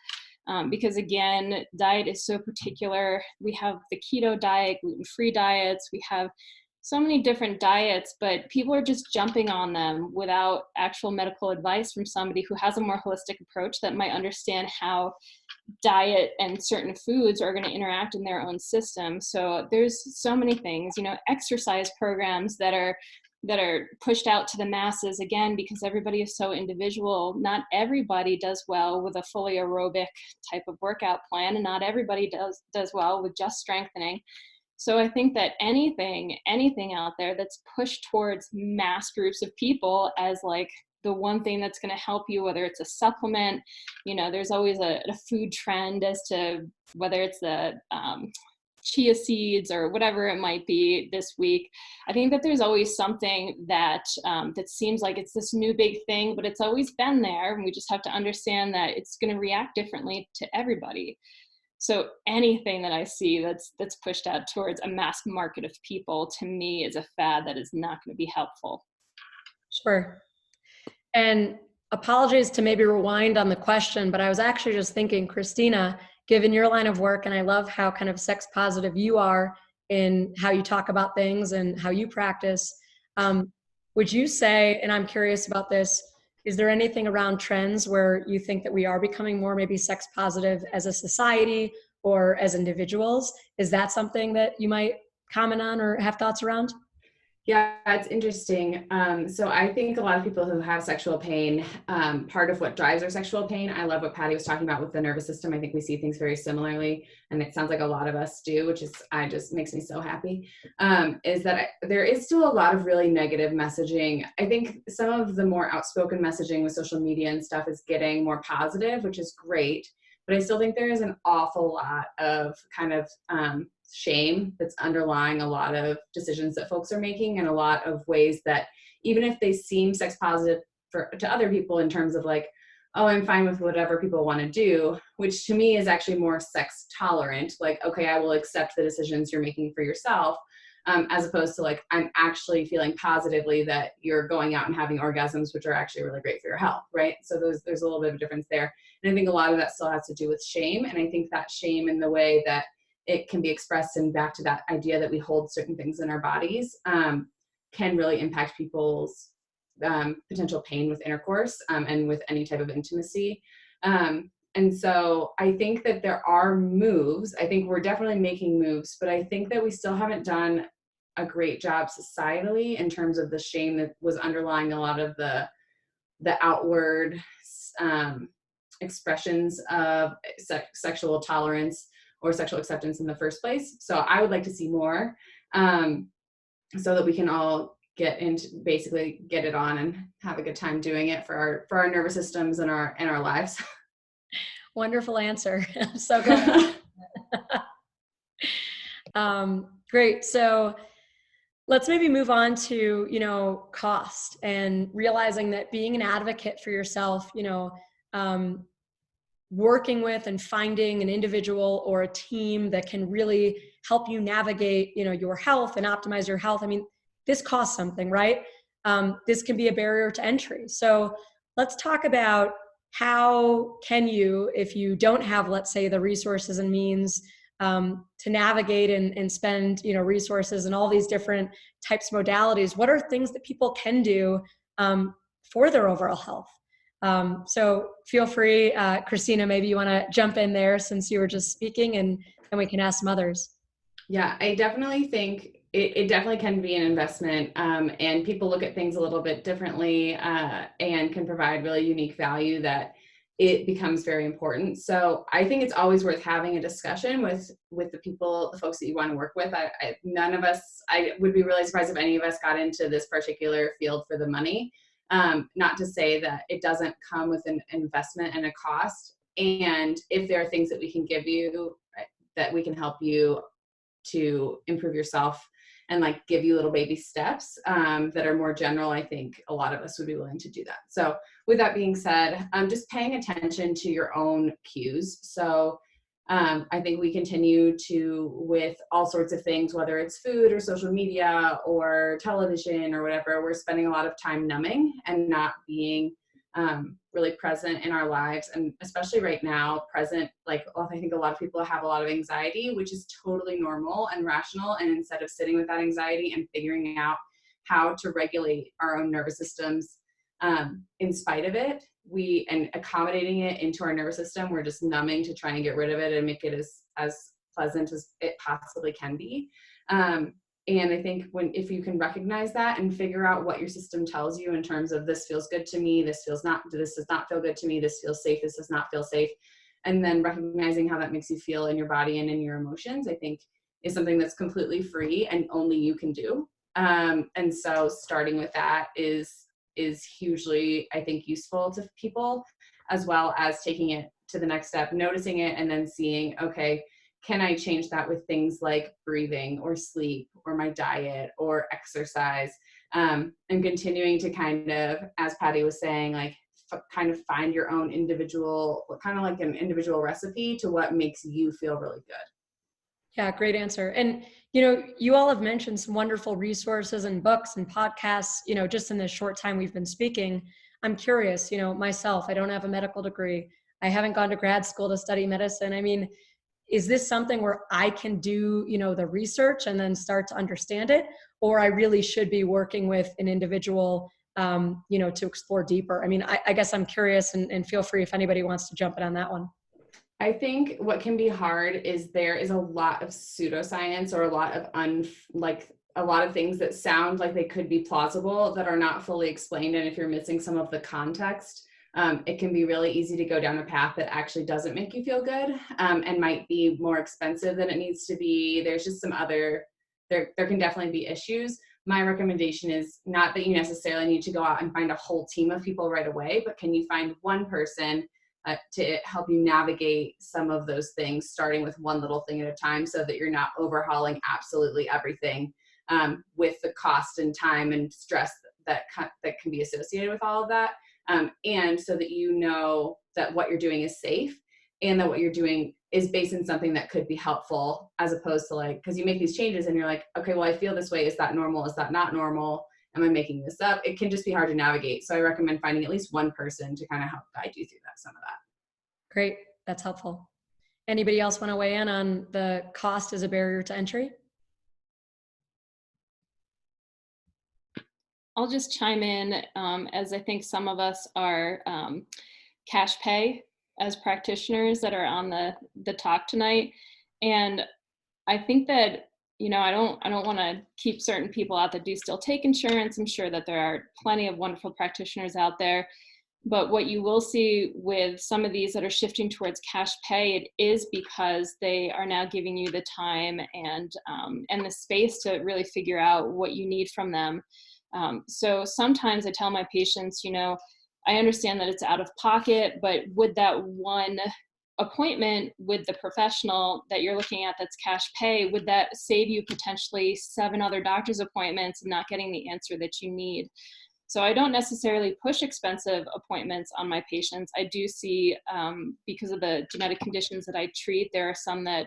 Because again, diet is so particular. We have the keto diet, gluten-free diets, we have so many different diets, but people are just jumping on them without actual medical advice from somebody who has a more holistic approach that might understand how diet and certain foods are going to interact in their own system. So there's so many things, exercise programs that are pushed out to the masses, again, because everybody is so individual. Not everybody does well with a fully aerobic type of workout plan, and not everybody does well with just strengthening. So I think that anything out there that's pushed towards mass groups of people as like the one thing that's going to help you, whether it's a supplement, there's always a food trend as to whether it's the chia seeds or whatever it might be this week. I think that there's always something that that seems like it's this new big thing, but it's always been there, and we just have to understand that it's going to react differently to everybody. So anything that I see that's pushed out towards a mass market of people, to me, is a fad that is not going to be helpful. Sure. And apologies to maybe rewind on the question, but I was actually just thinking, Christina, given your line of work, and I love how kind of sex positive you are in how you talk about things and how you practice, would you say, and I'm curious about this, is there anything around trends where you think that we are becoming more maybe sex positive as a society or as individuals? Is that something that you might comment on or have thoughts around? Yeah, it's interesting. So I think a lot of people who have sexual pain, part of what drives their sexual pain, I love what Patty was talking about with the nervous system. I think we see things very similarly, and it sounds like a lot of us do, which is, just makes me so happy, is that there is still a lot of really negative messaging. I think some of the more outspoken messaging with social media and stuff is getting more positive, which is great. But I still think there is an awful lot of kind of shame that's underlying a lot of decisions that folks are making, and a lot of ways that, even if they seem sex positive to other people in terms of like, oh, I'm fine with whatever people want to do, which to me is actually more sex tolerant. Like, okay, I will accept the decisions you're making for yourself, as opposed to like, I'm actually feeling positively that you're going out and having orgasms, which are actually really great for your health, right? So there's a little bit of a difference there. And I think a lot of that still has to do with shame. And I think that shame in the way that it can be expressed, and back to that idea that we hold certain things in our bodies, can really impact people's potential pain with intercourse, and with any type of intimacy. And so I think that there are moves. I think we're definitely making moves, but I think that we still haven't done a great job societally in terms of the shame that was underlying a lot of the outward expressions of sexual tolerance or sexual acceptance in the first place. So I would like to see more, so that we can all basically get it on and have a good time doing it for our nervous systems and our lives. Wonderful answer. I'm so glad. Great. So let's maybe move on to, cost, and realizing that being an advocate for yourself, working with and finding an individual or a team that can really help you navigate, your health and optimize your health. I mean, this costs something, right? This can be a barrier to entry. So let's talk about how can you, if you don't have, let's say, the resources and means to navigate and spend, resources and all these different types of modalities, what are things that people can do for their overall health? So feel free, Christina, maybe you want to jump in there since you were just speaking, and we can ask some others. Yeah, I definitely think it definitely can be an investment, and people look at things a little bit differently, and can provide really unique value that it becomes very important. So I think it's always worth having a discussion with the folks that you want to work with. None of us, I would be really surprised if any of us got into this particular field for the money. Not to say that it doesn't come with an investment and a cost. And if there are things that we can give you, that we can help you to improve yourself and like give you little baby steps that are more general, I think a lot of us would be willing to do that. So with that being said, just paying attention to your own cues. So I think we continue to, with all sorts of things, whether it's food or social media or television or whatever, we're spending a lot of time numbing and not being really present in our lives, and especially right now, present, like, I think a lot of people have a lot of anxiety, which is totally normal and rational. And instead of sitting with that anxiety and figuring out how to regulate our own nervous systems in spite of it, and accommodating it into our nervous system, we're just numbing to try and get rid of it and make it as pleasant as it possibly can be. And I think if you can recognize that and figure out what your system tells you in terms of this feels good to me, this does not feel good to me, this feels safe, this does not feel safe, and then recognizing how that makes you feel in your body and in your emotions, I think is something that's completely free and only you can do. And so starting with that is hugely, I think, useful to people, as well as taking it to the next step, noticing it, and then seeing, okay, can I change that with things like breathing or sleep or my diet or exercise, and continuing to kind of, as Patty was saying, like kind of find your own individual, kind of like an individual recipe to what makes you feel really good. Yeah, great answer. And, you all have mentioned some wonderful resources and books and podcasts, just in this short time we've been speaking. I'm curious, myself, I don't have a medical degree. I haven't gone to grad school to study medicine. I mean, is this something where I can do, the research and then start to understand it? Or I really should be working with an individual, to explore deeper? I mean, I guess I'm curious, and feel free if anybody wants to jump in on that one. I think what can be hard is there is a lot of pseudoscience, or a lot of things that sound like they could be plausible that are not fully explained. And if you're missing some of the context, it can be really easy to go down a path that actually doesn't make you feel good, and might be more expensive than it needs to be. There's just some other, there can definitely be issues. My recommendation is not that you necessarily need to go out and find a whole team of people right away, but can you find one person to help you navigate some of those things, starting with one little thing at a time, so that you're not overhauling absolutely everything, with the cost and time and stress that can be associated with all of that. And so that you know that what you're doing is safe, and that what you're doing is based on something that could be helpful, as opposed to because you make these changes and you're like, okay, well, I feel this way. Is that normal? Is that not normal? Am I making this up? It can just be hard to navigate. So I recommend finding at least one person to kind of help guide you through some of that. Great. That's helpful. Anybody else want to weigh in on the cost as a barrier to entry? I'll just chime in, as I think some of us are cash pay as practitioners that are on the talk tonight. And I think that, I don't want to keep certain people out that do still take insurance. I'm sure that there are plenty of wonderful practitioners out there. But what you will see with some of these that are shifting towards cash pay, it is because they are now giving you the time and the space to really figure out what you need from them. So sometimes I tell my patients, I understand that it's out of pocket, but would that one appointment with the professional that you're looking at that's cash pay, would that save you potentially 7 other doctor's appointments and not getting the answer that you need? So I don't necessarily push expensive appointments on my patients. I do see, because of the genetic conditions that I treat, there are some that,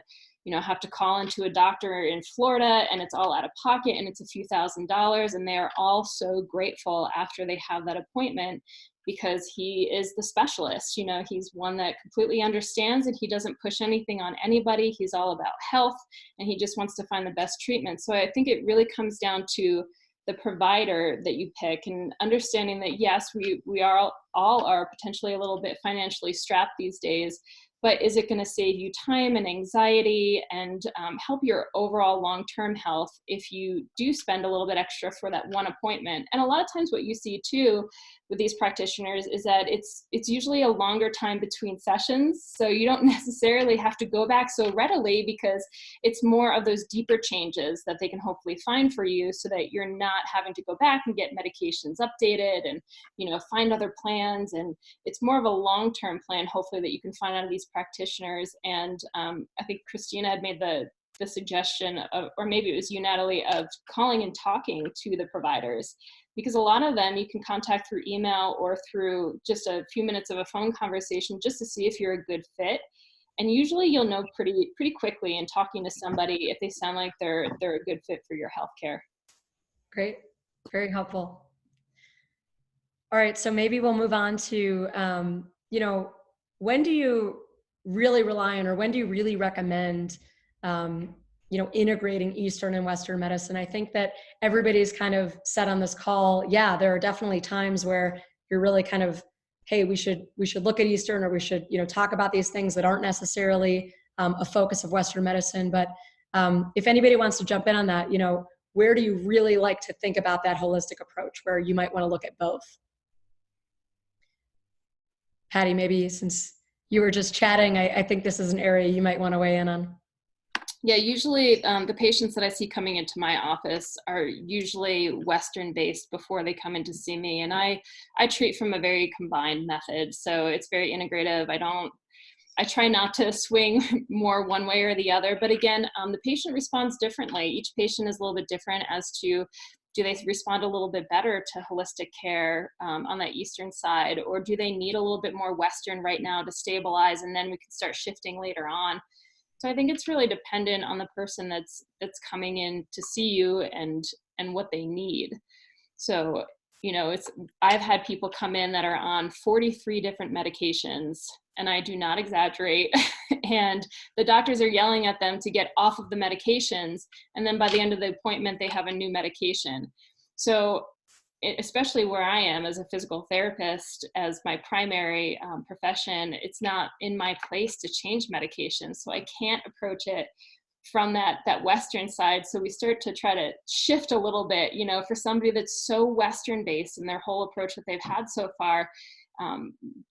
have to call into a doctor in Florida and it's all out of pocket and it's a few $1,000s, and they are all so grateful after they have that appointment, because he is the specialist. He's one that completely understands it. He doesn't push anything on anybody. He's all about health, and he just wants to find the best treatment. So I think it really comes down to the provider that you pick, and understanding that yes, we are all are potentially a little bit financially strapped these days, but is it going to save you time and anxiety and help your overall long-term health if you do spend a little bit extra for that one appointment? And a lot of times what you see too with these practitioners is that it's usually a longer time between sessions. So you don't necessarily have to go back so readily, because it's more of those deeper changes that they can hopefully find for you, so that you're not having to go back and get medications updated and, you know, find other plans. And it's more of a long-term plan, hopefully, that you can find out of these practitioners. And I think Christina had made the suggestion of, or maybe it was you, Natalie, of calling and talking to the providers, because a lot of them you can contact through email or through just a few minutes of a phone conversation just to see if you're a good fit. And usually you'll know pretty quickly in talking to somebody if they sound like they're a good fit for your healthcare. Great, very helpful. All right, so maybe we'll move on to, you know, when do you really rely on, or when do you really recommend, you know, integrating Eastern and Western medicine? I think that everybody's kind of said on this call, yeah, there are definitely times where you're really kind of, hey, we should look at Eastern, or we should, you know, talk about these things that aren't necessarily a focus of Western medicine. But if anybody wants to jump in on that, you know, where do you really like to think about that holistic approach where you might want to look at both? Patty, maybe since you were just chatting, I think this is an area you might want to weigh in on. Yeah, usually the patients that I see coming into my office are usually Western based before they come in to see me. And I treat from a very combined method. So it's very integrative. I try not to swing more one way or the other. But again, the patient responds differently. Each patient is a little bit different as to, do they respond a little bit better to holistic care on that Eastern side, or do they need a little bit more Western right now to stabilize, and then we can start shifting later on. So I think it's really dependent on the person that's coming in to see you and what they need. So, you know, I've had people come in that are on 43 different medications, and I do not exaggerate. And the doctors are yelling at them to get off of the medications. And then by the end of the appointment, they have a new medication. So especially where I am as a physical therapist, as my primary profession, it's not in my place to change medications. So I can't approach it from that Western side. So we start to try to shift a little bit, you know, for somebody that's so Western based in their whole approach that they've had so far,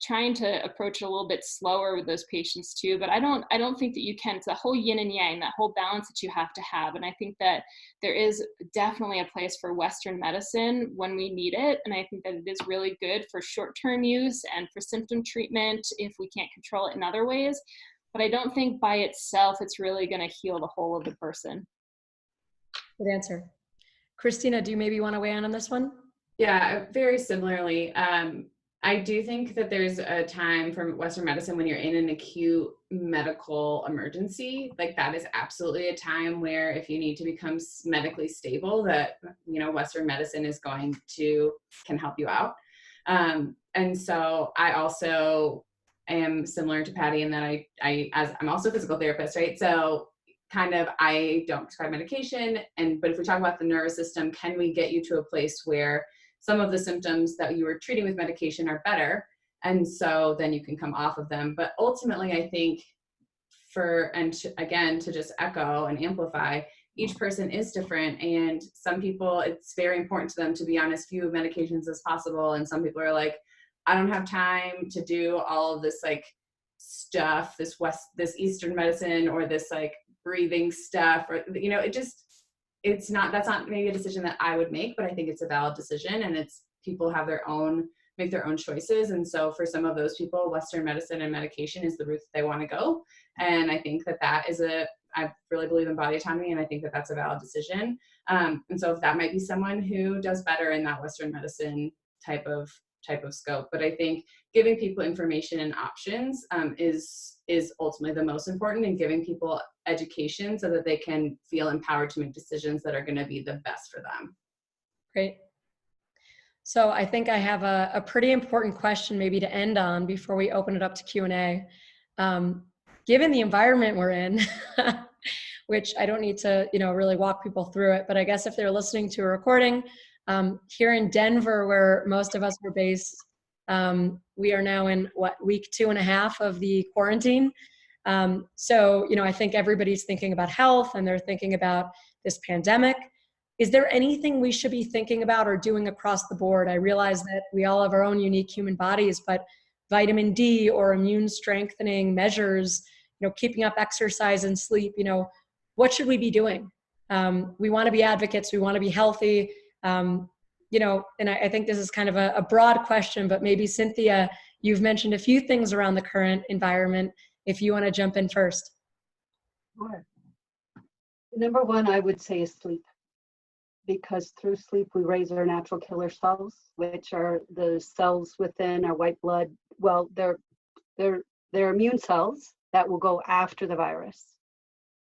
trying to approach it a little bit slower with those patients too. But I don't think that you can. It's the whole yin and yang, that whole balance that you have to have. And I think that there is definitely a place for Western medicine when we need it. And I think that it is really good for short-term use and for symptom treatment if we can't control it in other ways. But I don't think by itself it's really going to heal the whole of the person. Good answer. Christina, do you maybe want to weigh in on this one? Yeah, very similarly. I do think that there's a time for Western medicine when you're in an acute medical emergency. Like, that is absolutely a time where if you need to become medically stable, that, you know, Western medicine can help you out. And so I also am similar to Patty in that I'm also a physical therapist, right? So kind of, I don't prescribe medication, but if we talk about the nervous system, can we get you to a place where some of the symptoms that you were treating with medication are better, and so then you can come off of them. But ultimately, I think to just echo and amplify, each person is different, and some people, it's very important to them to be on as few medications as possible, and some people are like, I don't have time to do all of this like stuff, this Eastern medicine, or this like breathing stuff, or, you know, that's not maybe a decision that I would make, but I think it's a valid decision, and people have make their own choices. And so for some of those people, Western medicine and medication is the route that they want to go. And I think that is I really believe in body autonomy, and I think that that's a valid decision. And so if that might be someone who does better in that Western medicine type of scope. But I think giving people information and options is ultimately the most important, and giving people education so that they can feel empowered to make decisions that are going to be the best for them. Great. So I think I have a pretty important question maybe to end on before we open it up to Q&A. Given the environment we're in, which I don't need to, really walk people through it. But I guess if they're listening to a recording, here in Denver, where most of us are based, we are now in week 2.5 of the quarantine. So, I think everybody's thinking about health and they're thinking about this pandemic. Is there anything we should be thinking about or doing across the board? I realize that we all have our own unique human bodies, but vitamin D or immune strengthening measures, keeping up exercise and sleep, what should we be doing? We want to be advocates. We want to be healthy. And I think this is kind of a broad question, but maybe Cynthia, you've mentioned a few things around the current environment. If you want to jump in first. Sure. Number one, I would say is sleep, because through sleep we raise our natural killer cells, which are the cells within our white blood. Well, they're immune cells that will go after the virus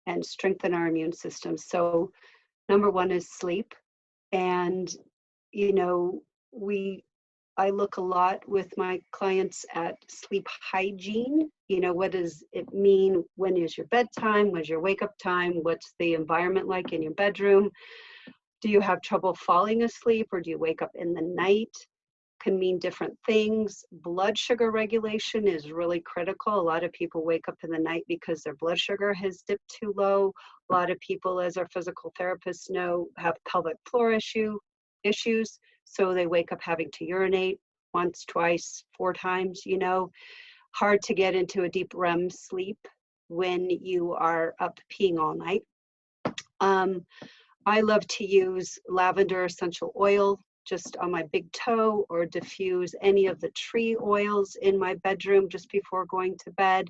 and strengthen our immune system. So number one is sleep. And I look a lot with my clients at sleep hygiene. What does it mean? When is your bedtime? When's your wake up time? What's the environment like in your bedroom? Do you have trouble falling asleep, or do you wake up in the night? Can mean different things. Blood sugar regulation is really critical. A lot of people wake up in the night because their blood sugar has dipped too low. A lot of people, as our physical therapists know, have pelvic floor issues. So they wake up having to urinate once, twice, 4 times, hard to get into a deep REM sleep when you are up peeing all night. I love to use lavender essential oil just on my big toe, or diffuse any of the tree oils in my bedroom just before going to bed.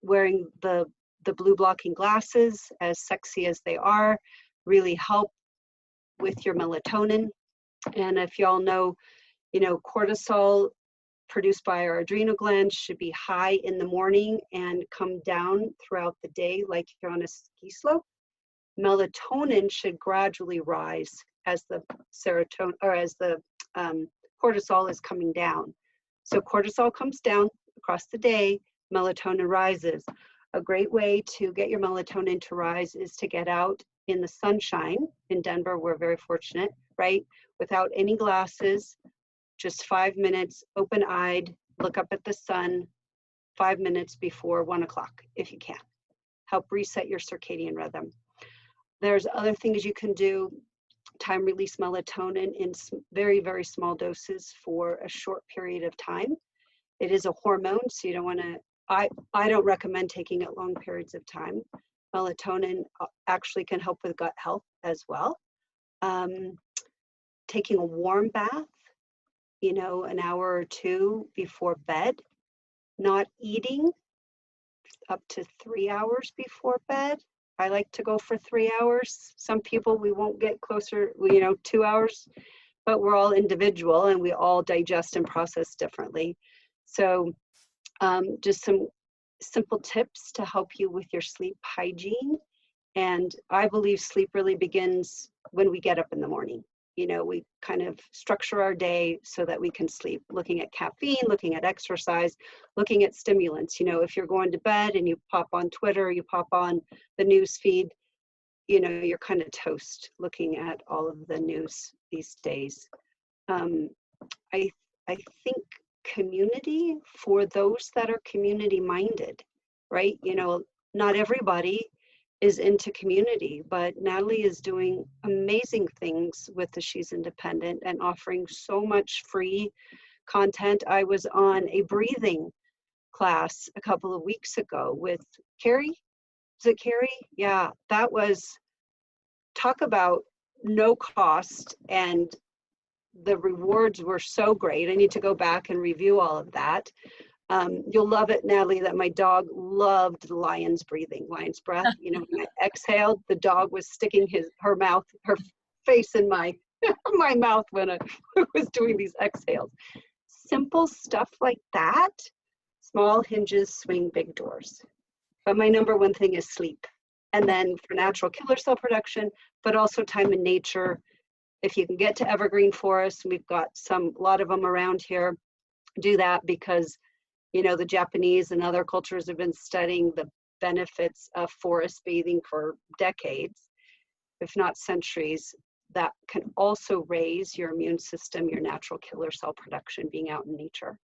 Wearing the blue blocking glasses, as sexy as they are, really help with your melatonin. And if y'all know, cortisol produced by our adrenal glands should be high in the morning and come down throughout the day like you're on a ski slope. Melatonin should gradually rise as the serotonin, or as the cortisol is coming down. So cortisol comes down across the day, melatonin rises. A great way to get your melatonin to rise is to get out in the sunshine. In Denver, we're very fortunate, right? Without any glasses, just 5 minutes, open-eyed, look up at the sun, 5 minutes before 1 o'clock, if you can. Help reset your circadian rhythm. There's other things you can do. Time release melatonin in very, very small doses for a short period of time. It is a hormone, so you don't want to, I don't recommend taking it long periods of time. Melatonin actually can help with gut health as well. Taking a warm bath, an hour or 2 before bed. Not eating up to 3 hours before bed. I like to go for 3 hours. Some people, we won't get closer, 2 hours, but we're all individual and we all digest and process differently. So just some simple tips to help you with your sleep hygiene. And I believe sleep really begins when we get up in the morning. We kind of structure our day so that we can sleep, looking at caffeine, looking at exercise, looking at stimulants. If you're going to bed and you pop on Twitter, you pop on the news feed, you're kind of toast looking at all of the news these days. I think community, for those that are community minded, right? Not everybody is into community, but Natalie is doing amazing things with the She's Independent and offering so much free content. I was on a breathing class a couple of weeks ago with Carrie. Is it Carrie? Yeah, that was, talk about no cost, and the rewards were so great. I need to go back and review all of that. You'll love it, Natalie, that my dog loved lion's breathing, lion's breath. When I exhaled, the dog was sticking her face in my my mouth when I was doing these exhales. Simple stuff like that. Small hinges swing big doors. But my number one thing is sleep. And then for natural killer cell production, but also time in nature. If you can get to evergreen forests, we've got a lot of them around here, do that, because the Japanese and other cultures have been studying the benefits of forest bathing for decades, if not centuries, that can also raise your immune system, your natural killer cell production being out in nature.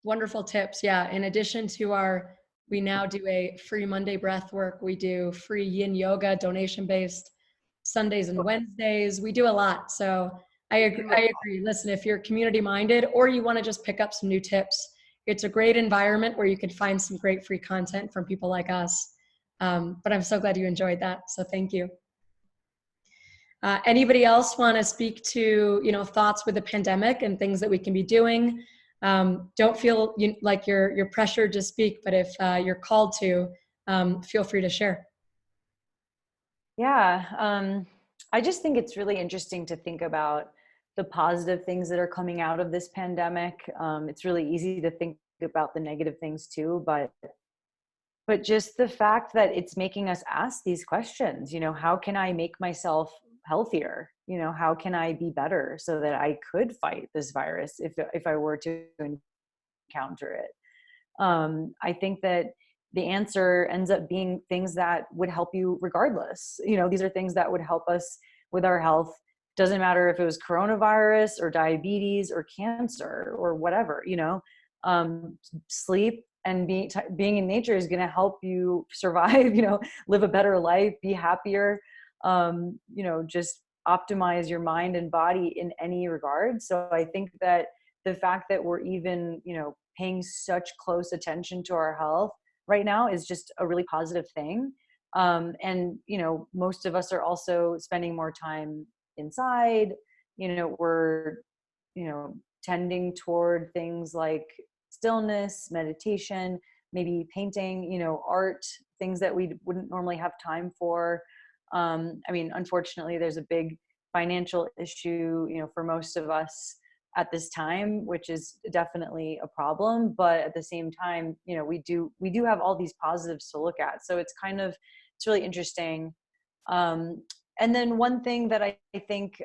Wonderful tips. Yeah. In addition to we now do a free Monday breath work. We do free yin yoga, donation based Sundays and Wednesdays. We do a lot. So I agree. Listen, if you're community minded or you want to just pick up some new tips, it's a great environment where you can find some great free content from people like us. But I'm so glad you enjoyed that. So thank you. Anybody else want to speak to, thoughts with the pandemic and things that we can be doing? Don't feel like you're pressured to speak, but if you're called to, feel free to share. Yeah, I just think it's really interesting to think about the positive things that are coming out of this pandemic. It's really easy to think about the negative things too, but just the fact that it's making us ask these questions, how can I make myself healthier? How can I be better so that I could fight this virus if I were to encounter it? I think that the answer ends up being things that would help you regardless. These are things that would help us with our health. Doesn't matter if it was coronavirus or diabetes or cancer or whatever, sleep and being in nature is going to help you survive, live a better life, be happier, just optimize your mind and body in any regard. So I think that the fact that we're even, paying such close attention to our health right now is just a really positive thing. And, most of us are also spending more time inside, we're, tending toward things like stillness, meditation, maybe painting, art, things that we wouldn't normally have time for. Unfortunately, there's a big financial issue, for most of us at this time, which is definitely a problem. But at the same time, we do have all these positives to look at. So it's really interesting. And then one thing that I think,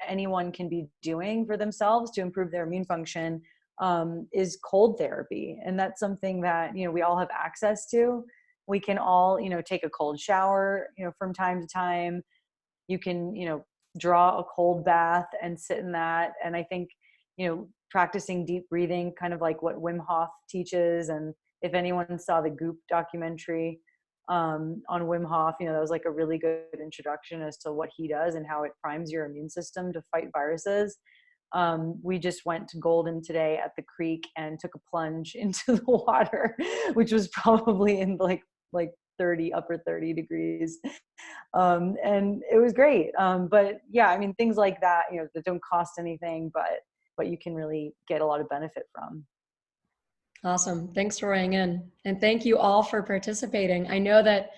anyone can be doing for themselves to improve their immune function is cold therapy. And that's something that, we all have access to. We can all, take a cold shower, from time to time. You can, draw a cold bath and sit in that. And I think, practicing deep breathing, kind of like what Wim Hof teaches. And if anyone saw the Goop documentary on Wim Hof, that was like a really good introduction as to what he does and how it primes your immune system to fight viruses. We just went to Golden today at the creek and took a plunge into the water, which was probably in like upper 30 degrees. And it was great. But yeah, things like that, that don't cost anything, but you can really get a lot of benefit from. Awesome. Thanks for weighing in. And thank you all for participating. I know that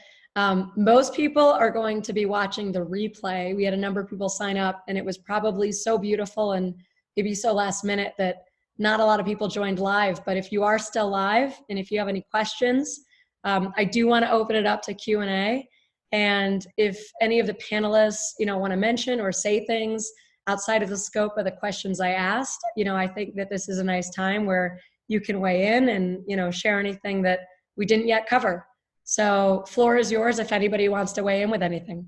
most people are going to be watching the replay. We had a number of people sign up, and it was probably so beautiful and maybe so last minute that not a lot of people joined live. But if you are still live and if you have any questions, I do want to open it up to Q&A. And if any of the panelists, want to mention or say things outside of the scope of the questions I asked, I think that this is a nice time where you can weigh in and, share anything that we didn't yet cover. So floor is yours if anybody wants to weigh in with anything.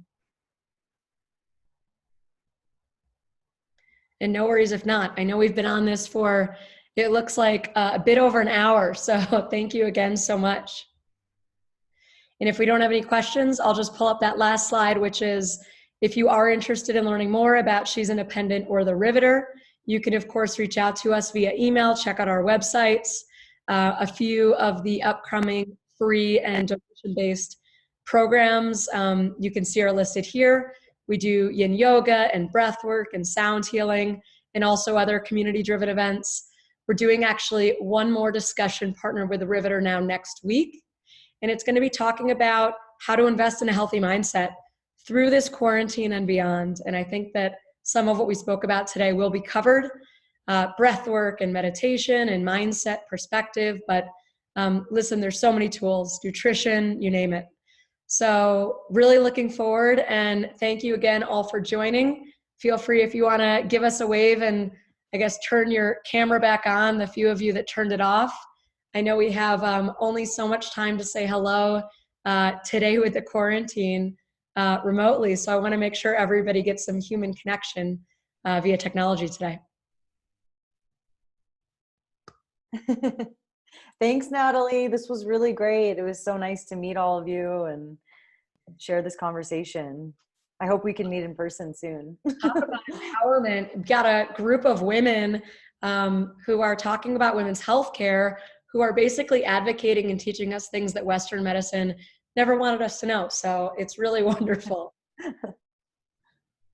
And no worries if not. I know we've been on this for, it looks like a bit over an hour. So thank you again so much. And if we don't have any questions, I'll just pull up that last slide, which is if you are interested in learning more about She's Independent or The Riveter, you can, of course, reach out to us via email, check out our websites. A few of the upcoming free and donation-based programs, you can see are listed here. We do yin yoga and breath work and sound healing and also other community-driven events. We're doing actually one more discussion partnered with The Riveter now next week. And it's going to be talking about how to invest in a healthy mindset through this quarantine and beyond. And I think that some of what we spoke about today will be covered, breath work and meditation and mindset perspective. But listen, there's so many tools, nutrition, you name it. So really looking forward, and thank you again all for joining. Feel free if you want to give us a wave and I guess turn your camera back on, the few of you that turned it off. I know we have only so much time to say hello today with the quarantine remotely. So I want to make sure everybody gets some human connection via technology today. Thanks, Natalie. This was really great. It was so nice to meet all of you and share this conversation. I hope we can meet in person soon. Talk about empowerment. We've got a group of women who are talking about women's healthcare, who are basically advocating and teaching us things that Western medicine never wanted us to know. So it's really wonderful.